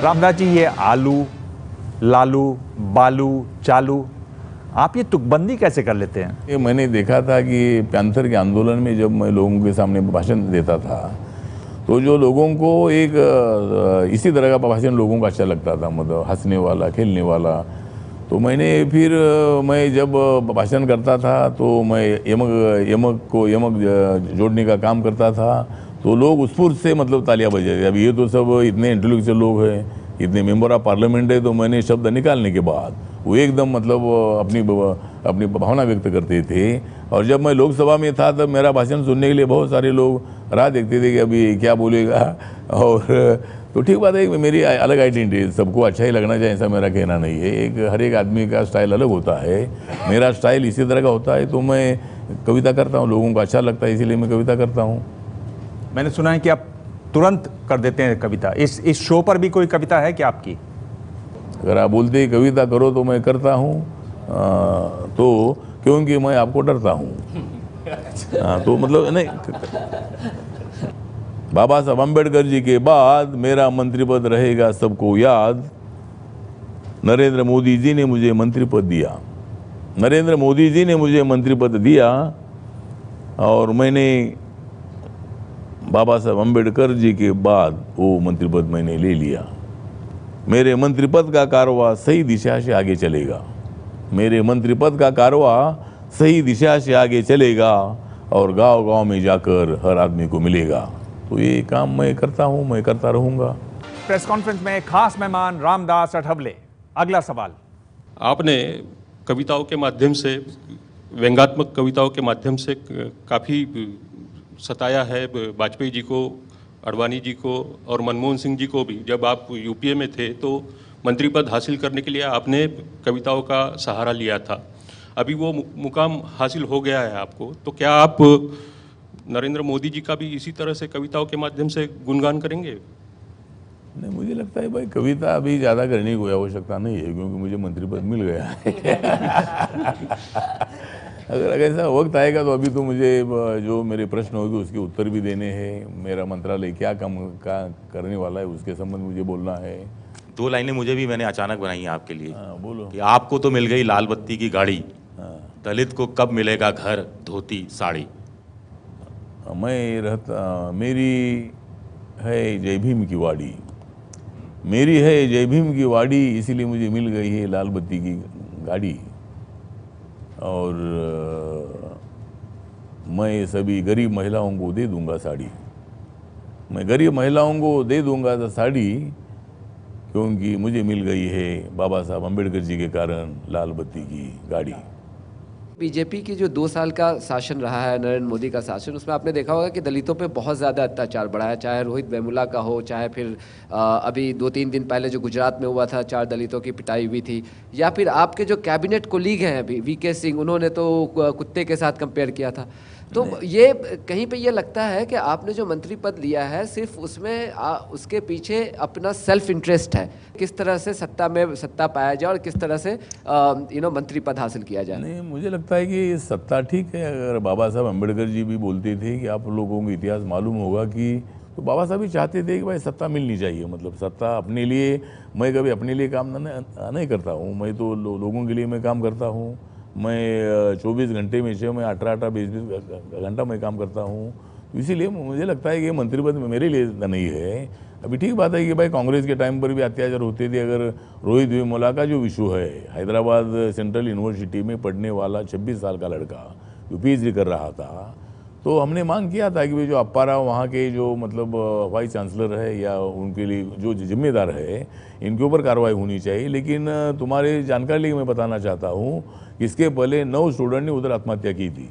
रामदास जी, ये आलू, लालू, बालू, चालू, आप ये तुकबंदी कैसे कर लेते हैं? ये मैंने देखा था कि पैंथर के आंदोलन में जब मैं लोगों के सामने भाषण देता था तो जो लोगों को एक इसी तरह का भाषण लोगों को अच्छा लगता था, मतलब हंसने वाला, खेलने वाला। तो मैं जब भाषण करता था तो मैं यमक जोड़ने का काम करता था, तो लोग उत्स्फूर्त से मतलब तालियां बजाते। अब ये तो सब इतने इंटेलेक्चुअल लोग हैं, इतने मेंबर ऑफ पार्लियामेंट है, तो मैंने शब्द निकालने के बाद वो एकदम मतलब अपनी भावना व्यक्त करते थे। और जब मैं लोकसभा में था तब मेरा भाषण सुनने के लिए बहुत सारे लोग राह देखते थे कि अभी क्या बोलेगा। और तो ठीक बात है, मेरी अलग आइडेंटिटी, सबको अच्छा ही लगना चाहिए ऐसा मेरा कहना नहीं है। हर एक आदमी का स्टाइल अलग होता है, मेरा स्टाइल इसी तरह का होता है। तो मैं कविता करता हूँ, लोगों को अच्छा लगता है इसीलिए मैं कविता करता हूँ। मैंने सुना है कि आप तुरंत कर देते हैं कविता। इस शो पर भी कोई कविता है क्या आपकी? अगर आप बोलते हैं कविता करो तो मैं करता हूँ, तो क्योंकि मैं आपको डरता हूँ। तो मतलब नहीं, बाबा साहब अम्बेडकर जी के बाद मेरा मंत्री पद रहेगा सबको याद। नरेंद्र मोदी जी ने मुझे मंत्री पद दिया, नरेंद्र मोदी जी ने मुझे मंत्री पद दिया। और मैंने बाबा साहब अम्बेडकर जी के बाद वो मंत्री पद मैंने ले लिया। मेरे मंत्री पद का कारवा सही दिशा से आगे चलेगा, मेरे मंत्री पद का कारवा सही दिशा से आगे चलेगा और गांव-गांव में जाकर हर आदमी को मिलेगा। तो ये काम मैं करता हूँ, मैं करता रहूँगा। प्रेस कॉन्फ्रेंस में खास मेहमान रामदास अठावले। अगला सवाल। आपने कविताओं के माध्यम से, व्यंग्यात्मक कविताओं के माध्यम से काफ़ी सताया है वाजपेयी जी को, अडवाणी जी को और मनमोहन सिंह जी को भी। जब आप यूपीए में थे तो मंत्री पद हासिल करने के लिए आपने कविताओं का सहारा लिया था। अभी वो मुकाम हासिल हो गया है आपको, तो क्या आप नरेंद्र मोदी जी का भी इसी तरह से कविताओं के माध्यम से गुणगान करेंगे? नहीं, मुझे लगता है भाई कविता अभी ज़्यादा करने की कोई आवश्यकता नहीं है, क्योंकि मुझे मंत्री पद मिल गया है। अगर ऐसा वक्त आएगा तो अभी तो मुझे जो मेरे प्रश्न होंगे उसके उत्तर भी देने हैं, मेरा मंत्रालय क्या काम करने वाला है उसके संबंध मुझे बोलना है। 2 लाइनें मुझे भी मैंने अचानक बनाई हैं आपके लिए। बोलो। कि आपको तो मिल गई लाल बत्ती की गाड़ी, दलित को कब मिलेगा घर, धोती, साड़ी। मैं रहता, मेरी है जय भीम की वाड़ी, मेरी है जय भीम की वाड़ी, इसीलिए मुझे मिल गई है लाल बत्ती की गाड़ी। और मैं सभी गरीब महिलाओं को दे दूंगा साड़ी, मैं गरीब महिलाओं को दे दूंगा साड़ी, क्योंकि मुझे मिल गई है बाबा साहब अम्बेडकर जी के कारण लाल बत्ती की गाड़ी। बीजेपी की जो 2 साल का शासन रहा है, नरेंद्र मोदी का शासन, उसमें आपने देखा होगा कि दलितों पे बहुत ज़्यादा अत्याचार बढ़ा है, चाहे रोहित वेमुला का हो, चाहे फिर अभी 2-3 दिन पहले जो गुजरात में हुआ था, 4 दलितों की पिटाई हुई थी, या फिर आपके जो कैबिनेट कोलीग हैं अभी वीके सिंह, उन्होंने तो कुत्ते के साथ कंपेयर किया था। तो ये कहीं पे ये लगता है कि आपने जो मंत्री पद लिया है सिर्फ उसमें उसके पीछे अपना सेल्फ इंटरेस्ट है, किस तरह से सत्ता पाया जाए और किस तरह से मंत्री पद हासिल किया जाए। नहीं, मुझे लगता है कि सत्ता ठीक है। अगर बाबा साहब अम्बेडकर जी भी बोलते थे कि आप लोगों को इतिहास मालूम होगा कि, तो बाबा साहब भी चाहते थे कि भाई सत्ता मिलनी चाहिए। मतलब सत्ता अपने लिए, मैं कभी अपने लिए काम नहीं करता हूँ, मैं तो लोगों के लिए मैं काम करता हूँ। मैं 24 घंटे में से मैं 18-20 घंटा मैं काम करता हूँ। इसीलिए मुझे लगता है कि मंत्री पद मेरे लिए नहीं है। अभी ठीक बात है कि भाई कांग्रेस के टाइम पर भी अत्याचार होते थे। अगर रोहित वेमुला का जो इशू है, हैदराबाद सेंट्रल यूनिवर्सिटी में पढ़ने वाला 26 साल का लड़का जो पीएचडी कर रहा था, तो हमने मांग किया था कि भाई जो अप्पारा वहाँ के जो मतलब वाइस चांसलर है या उनके लिए जो जिम्मेदार है, इनके ऊपर कार्रवाई होनी चाहिए। लेकिन तुम्हारे जानकारी लिए मैं बताना चाहता हूँ, इसके पहले 9 स्टूडेंट ने उधर आत्महत्या की थी।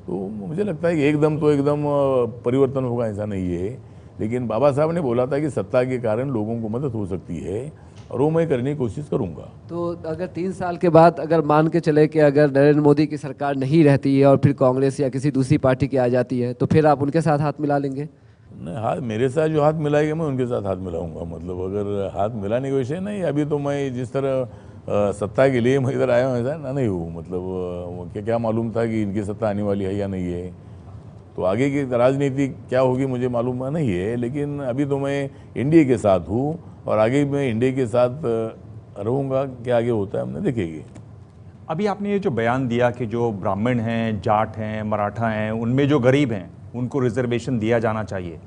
तो मुझे लगता है कि एकदम परिवर्तन होगा ऐसा नहीं है। लेकिन बाबा साहब ने बोला था कि सत्ता के कारण लोगों को मदद हो सकती है, और वो मैं करने की कोशिश करूंगा। तो अगर 3 साल के बाद अगर मान के चले कि अगर नरेंद्र मोदी की सरकार नहीं रहती है और फिर कांग्रेस या किसी दूसरी पार्टी की आ जाती है, तो फिर आप उनके साथ हाथ मिला लेंगे? नहीं, हाथ मेरे साथ जो हाथ मिलाएगा मैं उनके साथ हाथ मिलाऊंगा। मतलब अगर हाथ मिलाने का विषय नहीं, अभी तो मैं जिस तरह सत्ता के लिए मैं इधर आया हूँ ऐसा नहीं हूँ। मतलब क्या मालूम था कि इनकी सत्ता आने वाली है या नहीं है, तो आगे की राजनीति क्या होगी मुझे मालूम नहीं है। लेकिन अभी तो मैं इंडिया के साथ हूँ और आगे मैं इंडिया के साथ रहूँगा। क्या आगे होता है हमने देखेंगे। अभी आपने ये जो बयान दिया कि जो ब्राह्मण हैं, जाट हैं, मराठा हैं, उनमें जो गरीब हैं उनको रिजर्वेशन दिया जाना चाहिए,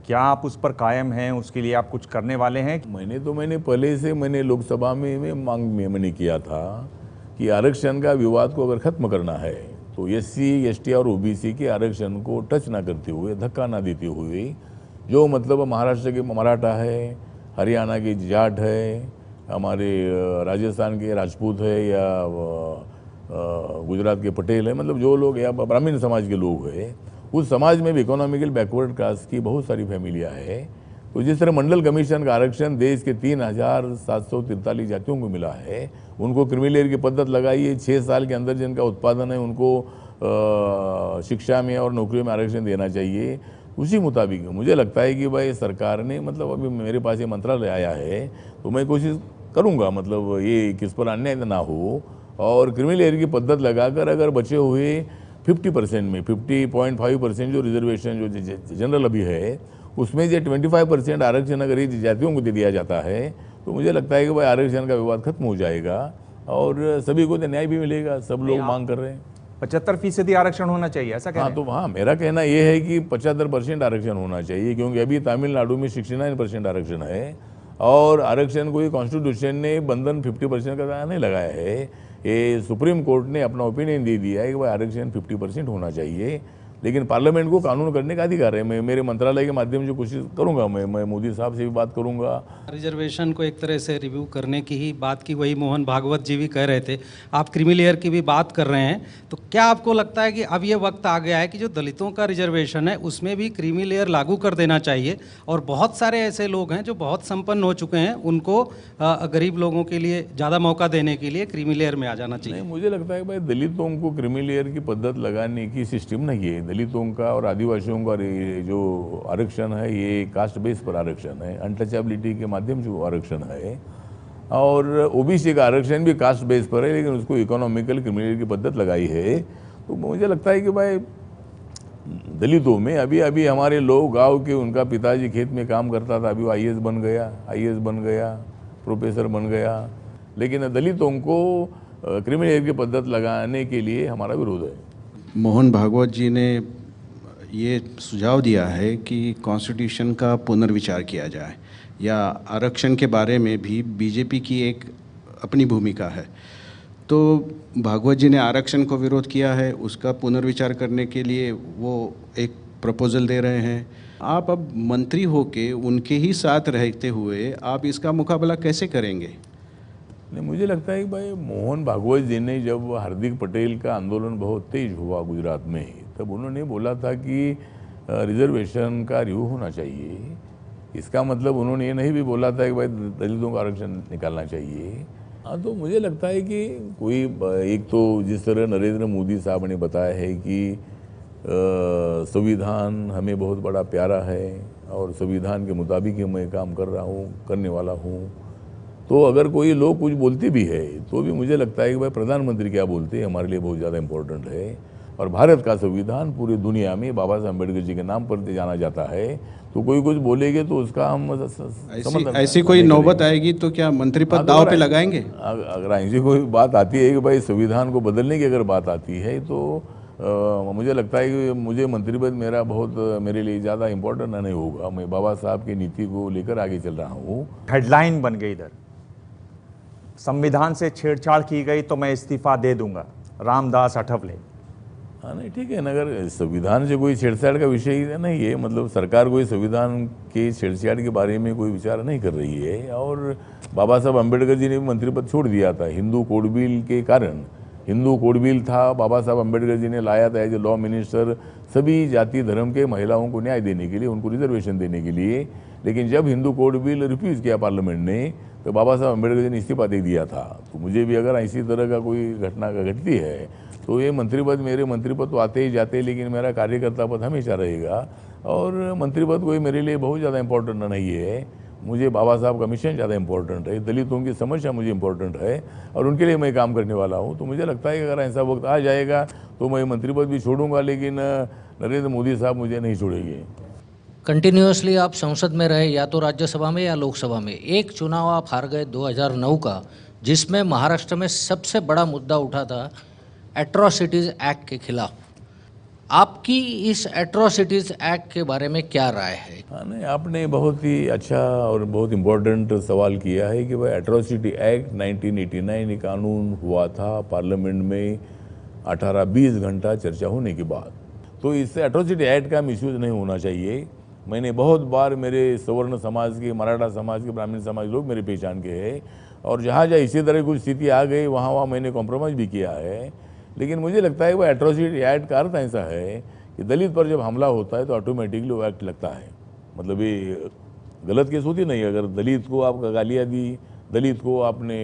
क्या आप उस पर कायम हैं? उसके लिए आप कुछ करने वाले हैं? मैंने पहले से लोकसभा में मांग मैंने किया था कि आरक्षण का विवाद को अगर खत्म करना है तो SC, ST और OBC के आरक्षण को टच ना करते हुए, धक्का ना देते हुए, जो मतलब महाराष्ट्र के मराठा है, हरियाणा के जाट है, हमारे राजस्थान के राजपूत है, या गुजरात के पटेल है, मतलब जो लोग या ब्राह्मण समाज के लोग हैं, उस समाज में भी इकोनॉमिकल बैकवर्ड कास्ट की बहुत सारी फैमिलियाँ हैं। तो जिस तरह मंडल कमीशन का आरक्षण देश के 3,743 जातियों को मिला है, उनको क्रिमिलेयर की पद्धत लगाई है। 6 साल के अंदर जिनका उत्पादन है उनको शिक्षा में और नौकरियों में आरक्षण देना चाहिए। उसी मुताबिक मुझे लगता है कि भाई सरकार ने, मतलब अभी मेरे पास ये मंत्रालय आया है तो मैं कोशिश करूँगा, मतलब ये किस पर अन्याय ना हो, और क्रिमिलेयर की पद्धत लगाकर अगर बचे हुए 50% में 50.5% जो रिजर्वेशन जो जनरल अभी है, उसमें जो 25% आरक्षण अगर ये जातियों को दे दिया जाता है, तो मुझे लगता है कि भाई आरक्षण का विवाद खत्म हो जाएगा और सभी को न्याय भी मिलेगा। सब लोग मांग कर रहे हैं। 75% आरक्षण होना चाहिए, ऐसा कह हाँ, रहे तो हाँ, मेरा कहना ये है कि 75% आरक्षण होना चाहिए, क्योंकि अभी तमिलनाडु में 69% आरक्षण है और आरक्षण को कॉन्स्टिट्यूशन ने बंधन 50% का नहीं लगाया है। ये सुप्रीम कोर्ट ने अपना ओपिनियन दे दिया है कि भाई आरक्षण 50% होना चाहिए, लेकिन पार्लियामेंट को कानून करने का अधिकार है। मैं मेरे मंत्रालय के माध्यम से कोशिश करूंगा, मैं मोदी साहब से भी बात करूंगा। रिजर्वेशन को एक तरह से रिव्यू करने की ही बात की, वही मोहन भागवत जी भी कह रहे थे, आप क्रीमी लेयर की भी बात कर रहे हैं, तो क्या आपको लगता है कि अब ये वक्त आ गया है कि जो दलितों का रिजर्वेशन है उसमें भी क्रीमी लेयर लागू कर देना चाहिए? और बहुत सारे ऐसे लोग हैं जो बहुत संपन्न हो चुके हैं, उनको गरीब लोगों के लिए ज़्यादा मौका देने के लिए क्रीमी लेयर में आ जाना चाहिए। नहीं, मुझे लगता है भाई दलितों को क्रीमी लेयर की पद्धत लगाने की सिस्टम नहीं है। दलितों का और आदिवासियों का जो आरक्षण है ये कास्ट बेस पर आरक्षण है, अनटचेबिलिटी के माध्यम से आरक्षण है, और ओबीसी का आरक्षण भी कास्ट बेस पर है, लेकिन उसको इकोनॉमिकल क्रीमी लेयर की पद्धत लगाई है। तो मुझे लगता है कि भाई दलितों में अभी हमारे लोग गांव के, उनका पिताजी खेत में काम करता था, अभी वो आईएएस बन गया, प्रोफेसर बन गया, लेकिन दलितों को क्रीमी लेयर की पद्धत लगाने के लिए हमारा विरोध है। मोहन भागवत जी ने ये सुझाव दिया है कि कॉन्स्टिट्यूशन का पुनर्विचार किया जाए, या आरक्षण के बारे में भी बीजेपी की एक अपनी भूमिका है। तो भागवत जी ने आरक्षण को विरोध किया है, उसका पुनर्विचार करने के लिए वो एक प्रपोजल दे रहे हैं। आप अब मंत्री होके उनके ही साथ रहते हुए आप इसका मुकाबला कैसे करेंगे? नहीं, मुझे लगता है कि भाई मोहन भागवत जी ने, जब हार्दिक पटेल का आंदोलन बहुत तेज हुआ गुजरात में, तब उन्होंने बोला था कि रिजर्वेशन का रिव्यू होना चाहिए। इसका मतलब उन्होंने ये नहीं भी बोला था कि भाई दलितों का आरक्षण निकालना चाहिए। हाँ, तो मुझे लगता है कि कोई एक तो जिस तरह नरेंद्र मोदी साहब ने बताया है कि संविधान हमें बहुत बड़ा प्यारा है और संविधान के मुताबिक ही मैं काम कर रहा हूँ, करने वाला हूँ, तो अगर कोई लोग कुछ बोलते भी है तो भी मुझे लगता है कि भाई प्रधानमंत्री क्या बोलते हैं हमारे लिए बहुत ज़्यादा इम्पोर्टेंट है। और भारत का संविधान पूरी दुनिया में बाबा साहब अम्बेडकर जी के नाम पर जाना जाता है, तो कोई कुछ बोलेंगे तो उसका हम ऐसी कोई नौबत आएगी तो क्या मंत्री पद दांव पे लगाएंगे? अगर ऐसी कोई बात आती है कि भाई संविधान को बदलने की अगर बात आती है तो मुझे लगता है कि मुझे मंत्री पद मेरे लिए ज़्यादा इम्पोर्टेंट नहीं होगा। मैं बाबा साहब की नीति को लेकर आगे चल रहा हूँ। हेडलाइन बन गई इधर, संविधान से छेड़छाड़ की गई तो मैं इस्तीफा दे दूंगा, रामदास अठावले। हाँ, नहीं ठीक है ना, अगर संविधान से कोई छेड़छाड़ का विषय नहीं है, मतलब सरकार कोई संविधान के छेड़छाड़ के बारे में कोई विचार नहीं कर रही है। और बाबा साहब अम्बेडकर जी ने भी मंत्री पद छोड़ दिया था हिंदू कोड बिल के कारण। हिंदू कोड बिल था, बाबा साहब अम्बेडकर जी ने लाया था एज ए लॉ मिनिस्टर, सभी जाति धर्म के महिलाओं को न्याय देने के लिए, उनको रिजर्वेशन देने के लिए। लेकिन जब हिंदू कोड बिल रिफ्यूज़ किया पार्लियामेंट ने, तो बाबा साहब अम्बेडकर जी ने इस्तीफा दे दिया था। तो मुझे भी अगर इसी तरह का कोई घटना घटती है तो ये मंत्री पद, मेरे मंत्री पद तो आते ही जाते, लेकिन मेरा कार्यकर्ता पद हमेशा रहेगा। और मंत्री पद कोई मेरे लिए बहुत ज़्यादा इम्पोर्टेंट नहीं है। मुझे बाबा साहब का मिशन ज़्यादा इम्पोर्टेंट है, दलितों की समस्या मुझे इम्पोर्टेंट है और उनके लिए मैं काम करने वाला हूँ। तो मुझे लगता है कि अगर ऐसा वक्त आ जाएगा तो मैं मंत्री पद भी छोड़ूंगा, लेकिन नरेंद्र मोदी साहब मुझे नहीं छोड़ेंगे। कंटिन्यूसली आप संसद में रहे, या तो राज्यसभा में या लोकसभा में। एक चुनाव आप हार गए 2009 का, जिसमें महाराष्ट्र में सबसे बड़ा मुद्दा उठा था एट्रोसिटीज़ एक्ट के खिलाफ। आपकी इस एट्रोसिटीज़ एक्ट के बारे में क्या राय है? हाँ, नहीं, आपने बहुत ही अच्छा और बहुत इम्पोर्टेंट सवाल किया है कि भाई एट्रोसिटी एक्ट 1989 कानून हुआ था पार्लियामेंट में 18-20 घंटा चर्चा होने के बाद। तो इससे एट्रोसिटी एक्ट का मिसयूज नहीं होना चाहिए। मैंने बहुत बार, मेरे सवर्ण समाज के, मराठा समाज के, ब्राह्मण समाज लोग मेरे पहचान के हैं, और जहाँ इसी तरह कुछ स्थिति आ गई वहाँ मैंने कॉम्प्रोमाइज़ भी किया है। लेकिन मुझे लगता है वो एट्रोसिटी एक्ट का अर्थ ऐसा है कि दलित पर जब हमला होता है तो ऑटोमेटिकली वो एक्ट लगता है। मतलब ये गलत केस होती नहीं। अगर दलित को आप गालियाँ दी, दलित को आपने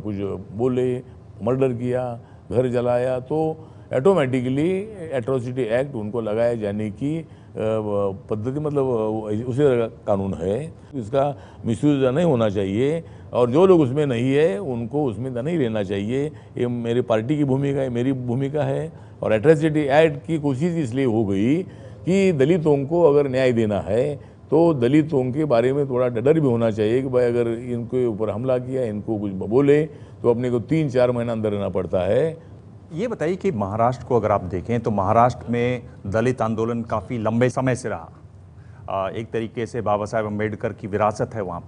कुछ बोले, मर्डर किया, घर जलाया, तो ऑटोमेटिकली एट्रोसिटी एक्ट उनको लगाए जाने की पद्धति, मतलब उसी तरह का कानून है। इसका मिसयूज नहीं होना चाहिए, और जो लोग उसमें नहीं है उनको उसमें नहीं रहना चाहिए। ये मेरी पार्टी की भूमिका है, मेरी भूमिका है। और एट्रोसिटी एक्ट की कोशिश इसलिए हो गई कि दलितों को अगर न्याय देना है तो दलितों के बारे में थोड़ा डर भी होना चाहिए कि भाई अगर इनके ऊपर हमला किया, इनको कुछ बोले तो अपने को 3-4 महीना अंदर रहना पड़ता है। ये बताइए कि महाराष्ट्र को अगर आप देखें तो महाराष्ट्र में दलित आंदोलन काफ़ी लंबे समय से रहा। एक तरीके से बाबा साहेब अम्बेडकर की विरासत है वहाँ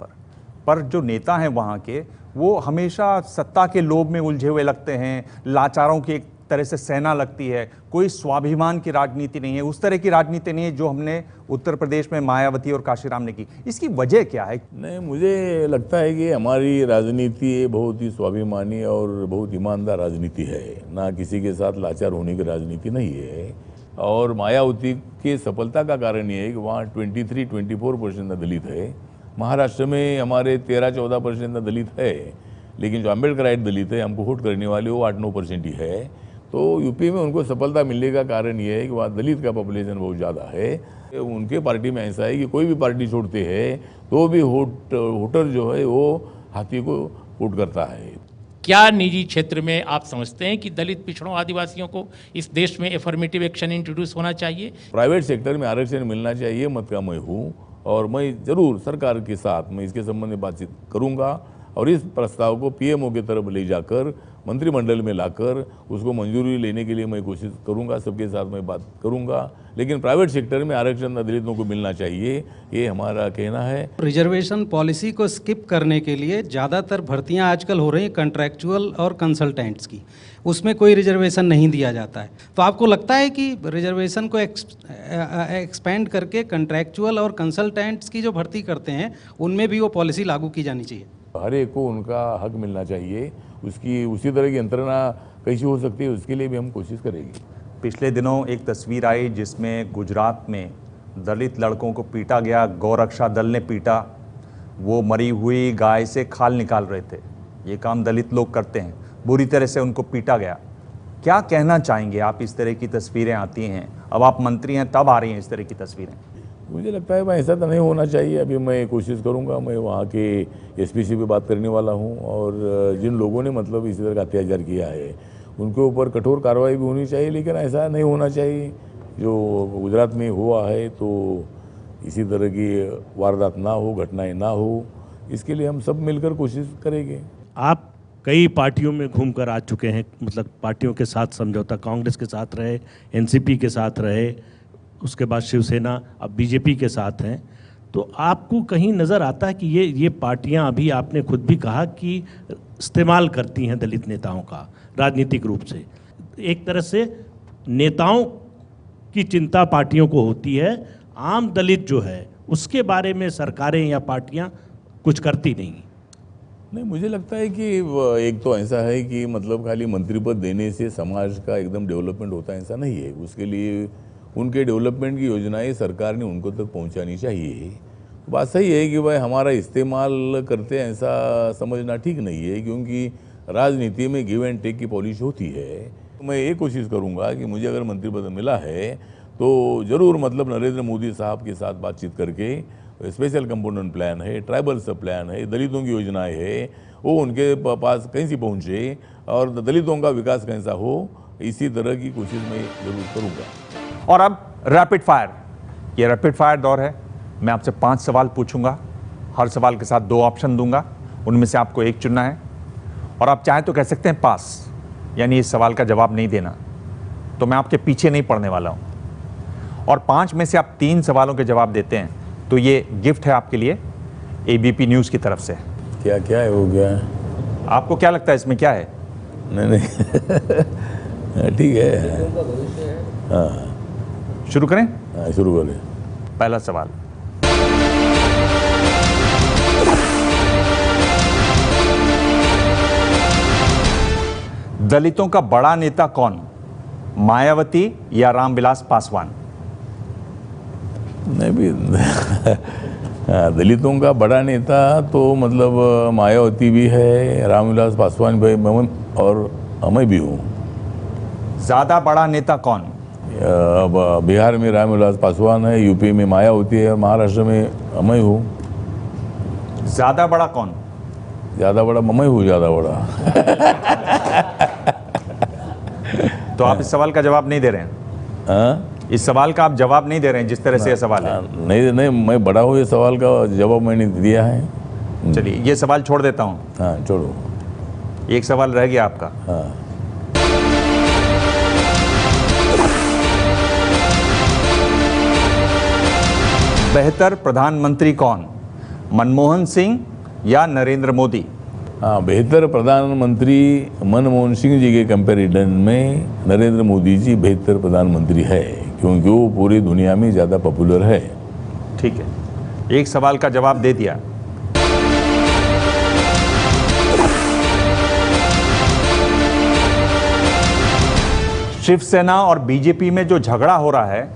पर जो नेता हैं वहाँ के, वो हमेशा सत्ता के लोभ में उलझे हुए लगते हैं, लाचारों की एक तरह से सेना लगती है, कोई स्वाभिमान की राजनीति नहीं है, उस तरह की राजनीति नहीं है जो हमने उत्तर प्रदेश में मायावती और काशीराम ने की। इसकी वजह क्या है? नहीं, मुझे लगता है कि हमारी राजनीति बहुत ही स्वाभिमानी और बहुत ईमानदार राजनीति है, ना किसी के साथ लाचार होने की राजनीति नहीं है। और मायावती की सफलता का कारण ये है कि वहाँ 23-24% दलित है। महाराष्ट्र में हमारे 13-14% दलित है, लेकिन जो अम्बेडकराइट दलित है, हमको वोट करने वाले वो 8-9% ही है। तो यूपी में उनको सफलता मिलने का कारण ये है कि वहाँ दलित का पॉपुलेशन बहुत ज़्यादा है। उनके पार्टी में ऐसा है कि कोई भी पार्टी छोड़ते हैं तो भी वोटर जो है वो हाथी को वोट करता है। क्या निजी क्षेत्र में आप समझते हैं कि दलित पिछड़ों आदिवासियों को इस देश में एफर्मेटिव एक्शन इंट्रोड्यूस होना चाहिए? प्राइवेट सेक्टर में आरक्षण मिलना चाहिए, मत का मैं हूँ, और मैं ज़रूर सरकार के साथ मैं इसके संबंध में बातचीत करूँगा और इस प्रस्ताव को पीएमओ की तरफ ले जाकर मंत्रिमंडल में लाकर उसको मंजूरी लेने के लिए मैं कोशिश करूंगा, सबके साथ मैं बात करूंगा। लेकिन प्राइवेट सेक्टर में आरक्षण दलितों को मिलना चाहिए, ये हमारा कहना है। रिजर्वेशन पॉलिसी को स्किप करने के लिए ज़्यादातर भर्तियां आजकल हो रही हैं कंट्रैक्चुअल और कंसल्टेंट्स की, उसमें कोई रिजर्वेशन नहीं दिया जाता है। तो आपको लगता है कि रिजर्वेशन को एक्सपेंड करके कंट्रैक्चुअल और कंसल्टेंट्स की जो भर्ती करते हैं उनमें भी वो पॉलिसी लागू की जानी चाहिए? हर एक को उनका हक मिलना चाहिए, उसकी उसी तरह की यंत्रणा कैसी हो सकती है उसके लिए भी हम कोशिश करेंगे। पिछले दिनों एक तस्वीर आई जिसमें गुजरात में दलित लड़कों को पीटा गया, गौरक्षा दल ने पीटा, वो मरी हुई गाय से खाल निकाल रहे थे। ये काम दलित लोग करते हैं, बुरी तरह से उनको पीटा गया। क्या कहना चाहेंगे आप? इस तरह की तस्वीरें आती हैं, अब आप मंत्री हैं तब आ रही हैं इस तरह की तस्वीरें। मुझे लगता है ऐसा तो नहीं होना चाहिए। अभी मैं कोशिश करूंगा, मैं वहाँ के एसपी से भी बात करने वाला हूँ और जिन लोगों ने मतलब इसी तरह का अत्याचार किया है उनके ऊपर कठोर कार्रवाई भी होनी चाहिए। लेकिन ऐसा नहीं होना चाहिए जो गुजरात में हुआ है, तो इसी तरह की वारदात ना हो, घटनाएं ना हो, इसके लिए हम सब मिलकर कोशिश करेंगे। आप कई पार्टियों में घूम कर आ चुके हैं, मतलब पार्टियों के साथ समझौता, कांग्रेस के साथ रहे, एनसीपी के साथ रहे, उसके बाद शिवसेना, अब बीजेपी के साथ हैं। तो आपको कहीं नज़र आता है कि ये पार्टियां, अभी आपने खुद भी कहा कि इस्तेमाल करती हैं दलित नेताओं का राजनीतिक रूप से, एक तरह से नेताओं की चिंता पार्टियों को होती है, आम दलित जो है उसके बारे में सरकारें या पार्टियां कुछ करती नहीं। मुझे लगता है कि एक तो ऐसा है कि मतलब खाली मंत्री पद देने से समाज का एकदम डेवलपमेंट होता है, ऐसा नहीं है। उसके लिए उनके डेवलपमेंट की योजनाएं सरकार ने उनको तक पहुंचानी चाहिए। बात सही है कि भाई हमारा इस्तेमाल करते हैं ऐसा समझना ठीक नहीं है, क्योंकि राजनीति में गिव एंड टेक की पॉलिसी होती है। तो मैं ये कोशिश करूंगा कि मुझे अगर मंत्री पद मिला है तो ज़रूर मतलब नरेंद्र मोदी साहब के साथ बातचीत करके स्पेशल कंपोनेंट प्लान है, ट्राइबल सब प्लान है, दलितों की योजनाएँ है, वो उनके पास कैसी पहुँचे और दलितों का विकास कैसा हो, इसी तरह की कोशिश मैं ज़रूर करूँगा। और अब रैपिड फायर, ये रैपिड फायर दौर है। मैं आपसे 5 सवाल पूछूंगा, हर सवाल के साथ 2 ऑप्शन दूंगा, उनमें से आपको एक चुनना है और आप चाहें तो कह सकते हैं पास, यानी इस सवाल का जवाब नहीं देना, तो मैं आपके पीछे नहीं पड़ने वाला हूं। और 5 में से आप 3 सवालों के जवाब देते हैं तो ये गिफ्ट है आपके लिए एबीपी न्यूज़ की तरफ से। क्या क्या है, हो गया? आपको क्या लगता है इसमें क्या है? नहीं ठीक है, हाँ शुरू करें? हाँ शुरू करें। पहला सवाल, दलितों का बड़ा नेता कौन, मायावती या रामविलास पासवान? नहीं भी दलितों का बड़ा नेता तो मतलब मायावती भी है, रामविलास पासवान भी, और मैं भी हूँ। ज्यादा बड़ा नेता कौन? अब बिहार में रामविलास पासवान है, यूपी में मायावती है, महाराष्ट्र में मैं हूँ। ज्यादा बड़ा कौन? ज़्यादा बड़ा मैं हूँ, ज़्यादा बड़ा। तो आप इस सवाल का जवाब नहीं दे रहे हैं? हाँ? इस सवाल का आप जवाब नहीं दे रहे हैं जिस तरह से यह सवाल है? नहीं, मैं बड़ा हूँ, ये सवाल का जवाब मैंने दिया है। चलिए ये सवाल छोड़ देता हूँ। हाँ छोड़ो। एक सवाल रह गया आपका। हाँ बेहतर प्रधानमंत्री कौन, मनमोहन सिंह या नरेंद्र मोदी? हाँ, बेहतर प्रधानमंत्री मनमोहन सिंह जी के कंपैरिजन में नरेंद्र मोदी जी बेहतर प्रधानमंत्री है, क्योंकि वो पूरी दुनिया में ज़्यादा पॉपुलर है। ठीक है, एक सवाल का जवाब दे दिया। शिवसेना और बीजेपी में जो झगड़ा हो रहा है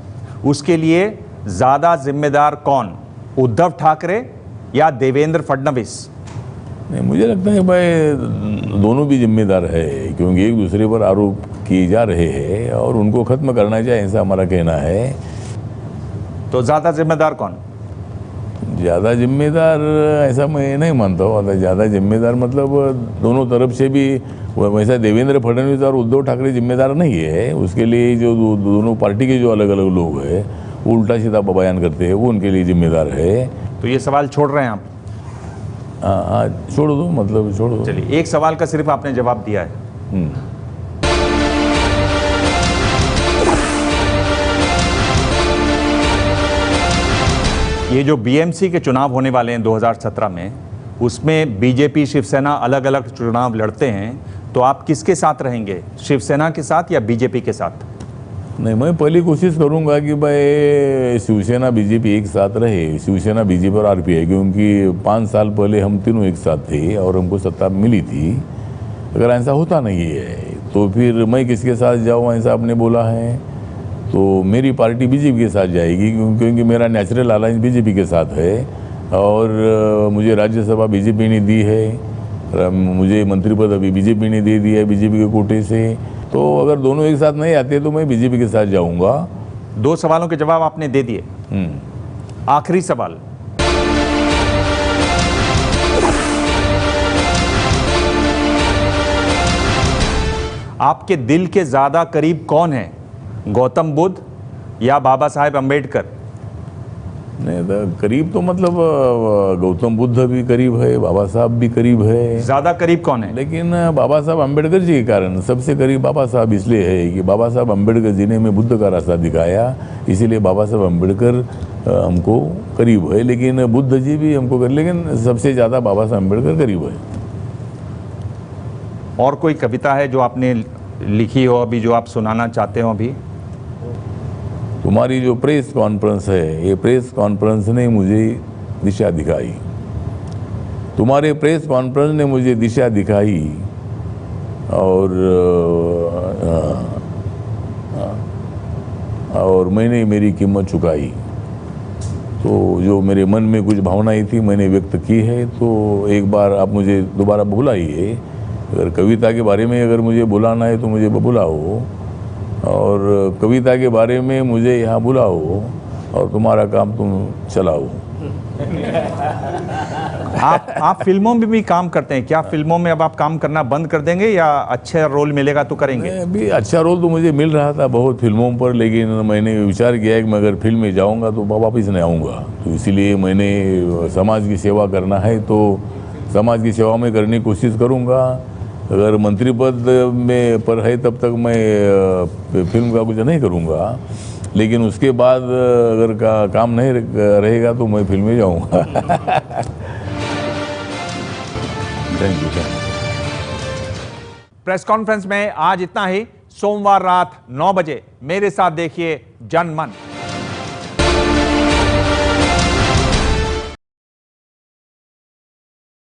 उसके लिए ज्यादा जिम्मेदार कौन, उद्धव ठाकरे या देवेंद्र फडणवीस? नहीं, मुझे लगता है भाई दोनों भी जिम्मेदार है, क्योंकि एक दूसरे पर आरोप किए जा रहे हैं और उनको खत्म करना चाहिए, ऐसा हमारा कहना है। तो ज्यादा जिम्मेदार कौन? ज़्यादा जिम्मेदार ऐसा मैं नहीं मानता हूँ। ज़्यादा जिम्मेदार मतलब दोनों तरफ से भी, वैसा देवेंद्र फडणवीस और उद्धव ठाकरे जिम्मेदार नहीं है। उसके लिए जो दोनों पार्टी के जो अलग अलग लोग हैं वो उल्टा सीधा बयान करते हैं, वो उनके लिए जिम्मेदार है। तो ये सवाल छोड़ रहे हैं आप? हाँ, छोड़ दो, मतलब छोड़ दो। चलिए, एक सवाल का सिर्फ आपने जवाब दिया है। ये जो बीएमसी के चुनाव होने वाले हैं 2017 में, उसमें बीजेपी शिवसेना अलग अलग चुनाव लड़ते हैं, तो आप किसके साथ रहेंगे, शिवसेना के साथ या बीजेपी के साथ? नहीं, मैं पहली कोशिश करूंगा कि भाई शिवसेना बीजेपी एक साथ रहे, शिवसेना बीजेपी और आरपीआई, क्योंकि 5 साल पहले हम तीनों एक साथ थे और हमको सत्ता मिली थी। अगर ऐसा होता नहीं है तो फिर मैं किसके साथ जाऊँ, ऐसा आपने बोला है, तो मेरी पार्टी बीजेपी के साथ जाएगी, क्योंकि मेरा नेचुरल अलायंस बीजेपी के साथ है और मुझे राज्यसभा बीजेपी ने दी है, मुझे मंत्री पद अभी बीजेपी ने दे दिया है बीजेपी के कोटे से। तो अगर दोनों एक साथ नहीं आते तो मैं बीजेपी के साथ जाऊंगा। 2 सवालों के जवाब आपने दे दिए। आखिरी सवाल, आपके दिल के ज्यादा करीब कौन है, गौतम बुद्ध या बाबा साहेब अम्बेडकर? नहीं, तो करीब तो मतलब गौतम बुद्ध भी करीब है, बाबा साहब भी करीब है। ज्यादा करीब कौन है? लेकिन बाबा साहब अम्बेडकर जी के कारण सबसे करीब बाबा साहब इसलिए है कि बाबा साहब अम्बेडकर जी ने हमें बुद्ध का रास्ता दिखाया, इसीलिए बाबा साहब अम्बेडकर हमको करीब है। लेकिन बुद्ध जी भी हमको करीब, लेकिन सबसे ज़्यादा बाबा साहब अम्बेडकर करीब है। और कोई कविता है जो आपने लिखी हो अभी, जो आप सुनाना चाहते हो अभी? तुम्हारी जो प्रेस कॉन्फ्रेंस है, ये प्रेस कॉन्फ्रेंस ने मुझे दिशा दिखाई, तुम्हारे प्रेस कॉन्फ्रेंस ने मुझे दिशा दिखाई और मैंने मेरी कीमत चुकाई। तो जो मेरे मन में कुछ भावनाएं थी मैंने व्यक्त की है, तो एक बार आप मुझे दोबारा बुलाइए। अगर कविता के बारे में अगर मुझे बुलाना है तो मुझे बुलाओ, और कविता के बारे में मुझे यहाँ बुलाओ और तुम्हारा काम तुम चलाओ। आप फिल्मों में भी काम करते हैं क्या? फिल्मों में अब आप काम करना बंद कर देंगे या अच्छा रोल मिलेगा तो करेंगे? अभी अच्छा रोल तो मुझे मिल रहा था बहुत फिल्मों पर, लेकिन मैंने विचार किया कि मैं अगर फिल्म में जाऊंगा तो वापस नहीं आऊँगा। तो इसीलिए मैंने समाज की सेवा करना है तो समाज की सेवा में करने की कोशिश करूँगा। अगर मंत्री पद में पर है तब तक मैं फिल्म का कुछ नहीं करूँगा, लेकिन उसके बाद अगर काम नहीं रहेगा तो मैं फिल्म में जाऊँगा। Thank you. प्रेस कॉन्फ्रेंस में आज इतना ही। सोमवार रात 9 बजे मेरे साथ देखिए जनमन।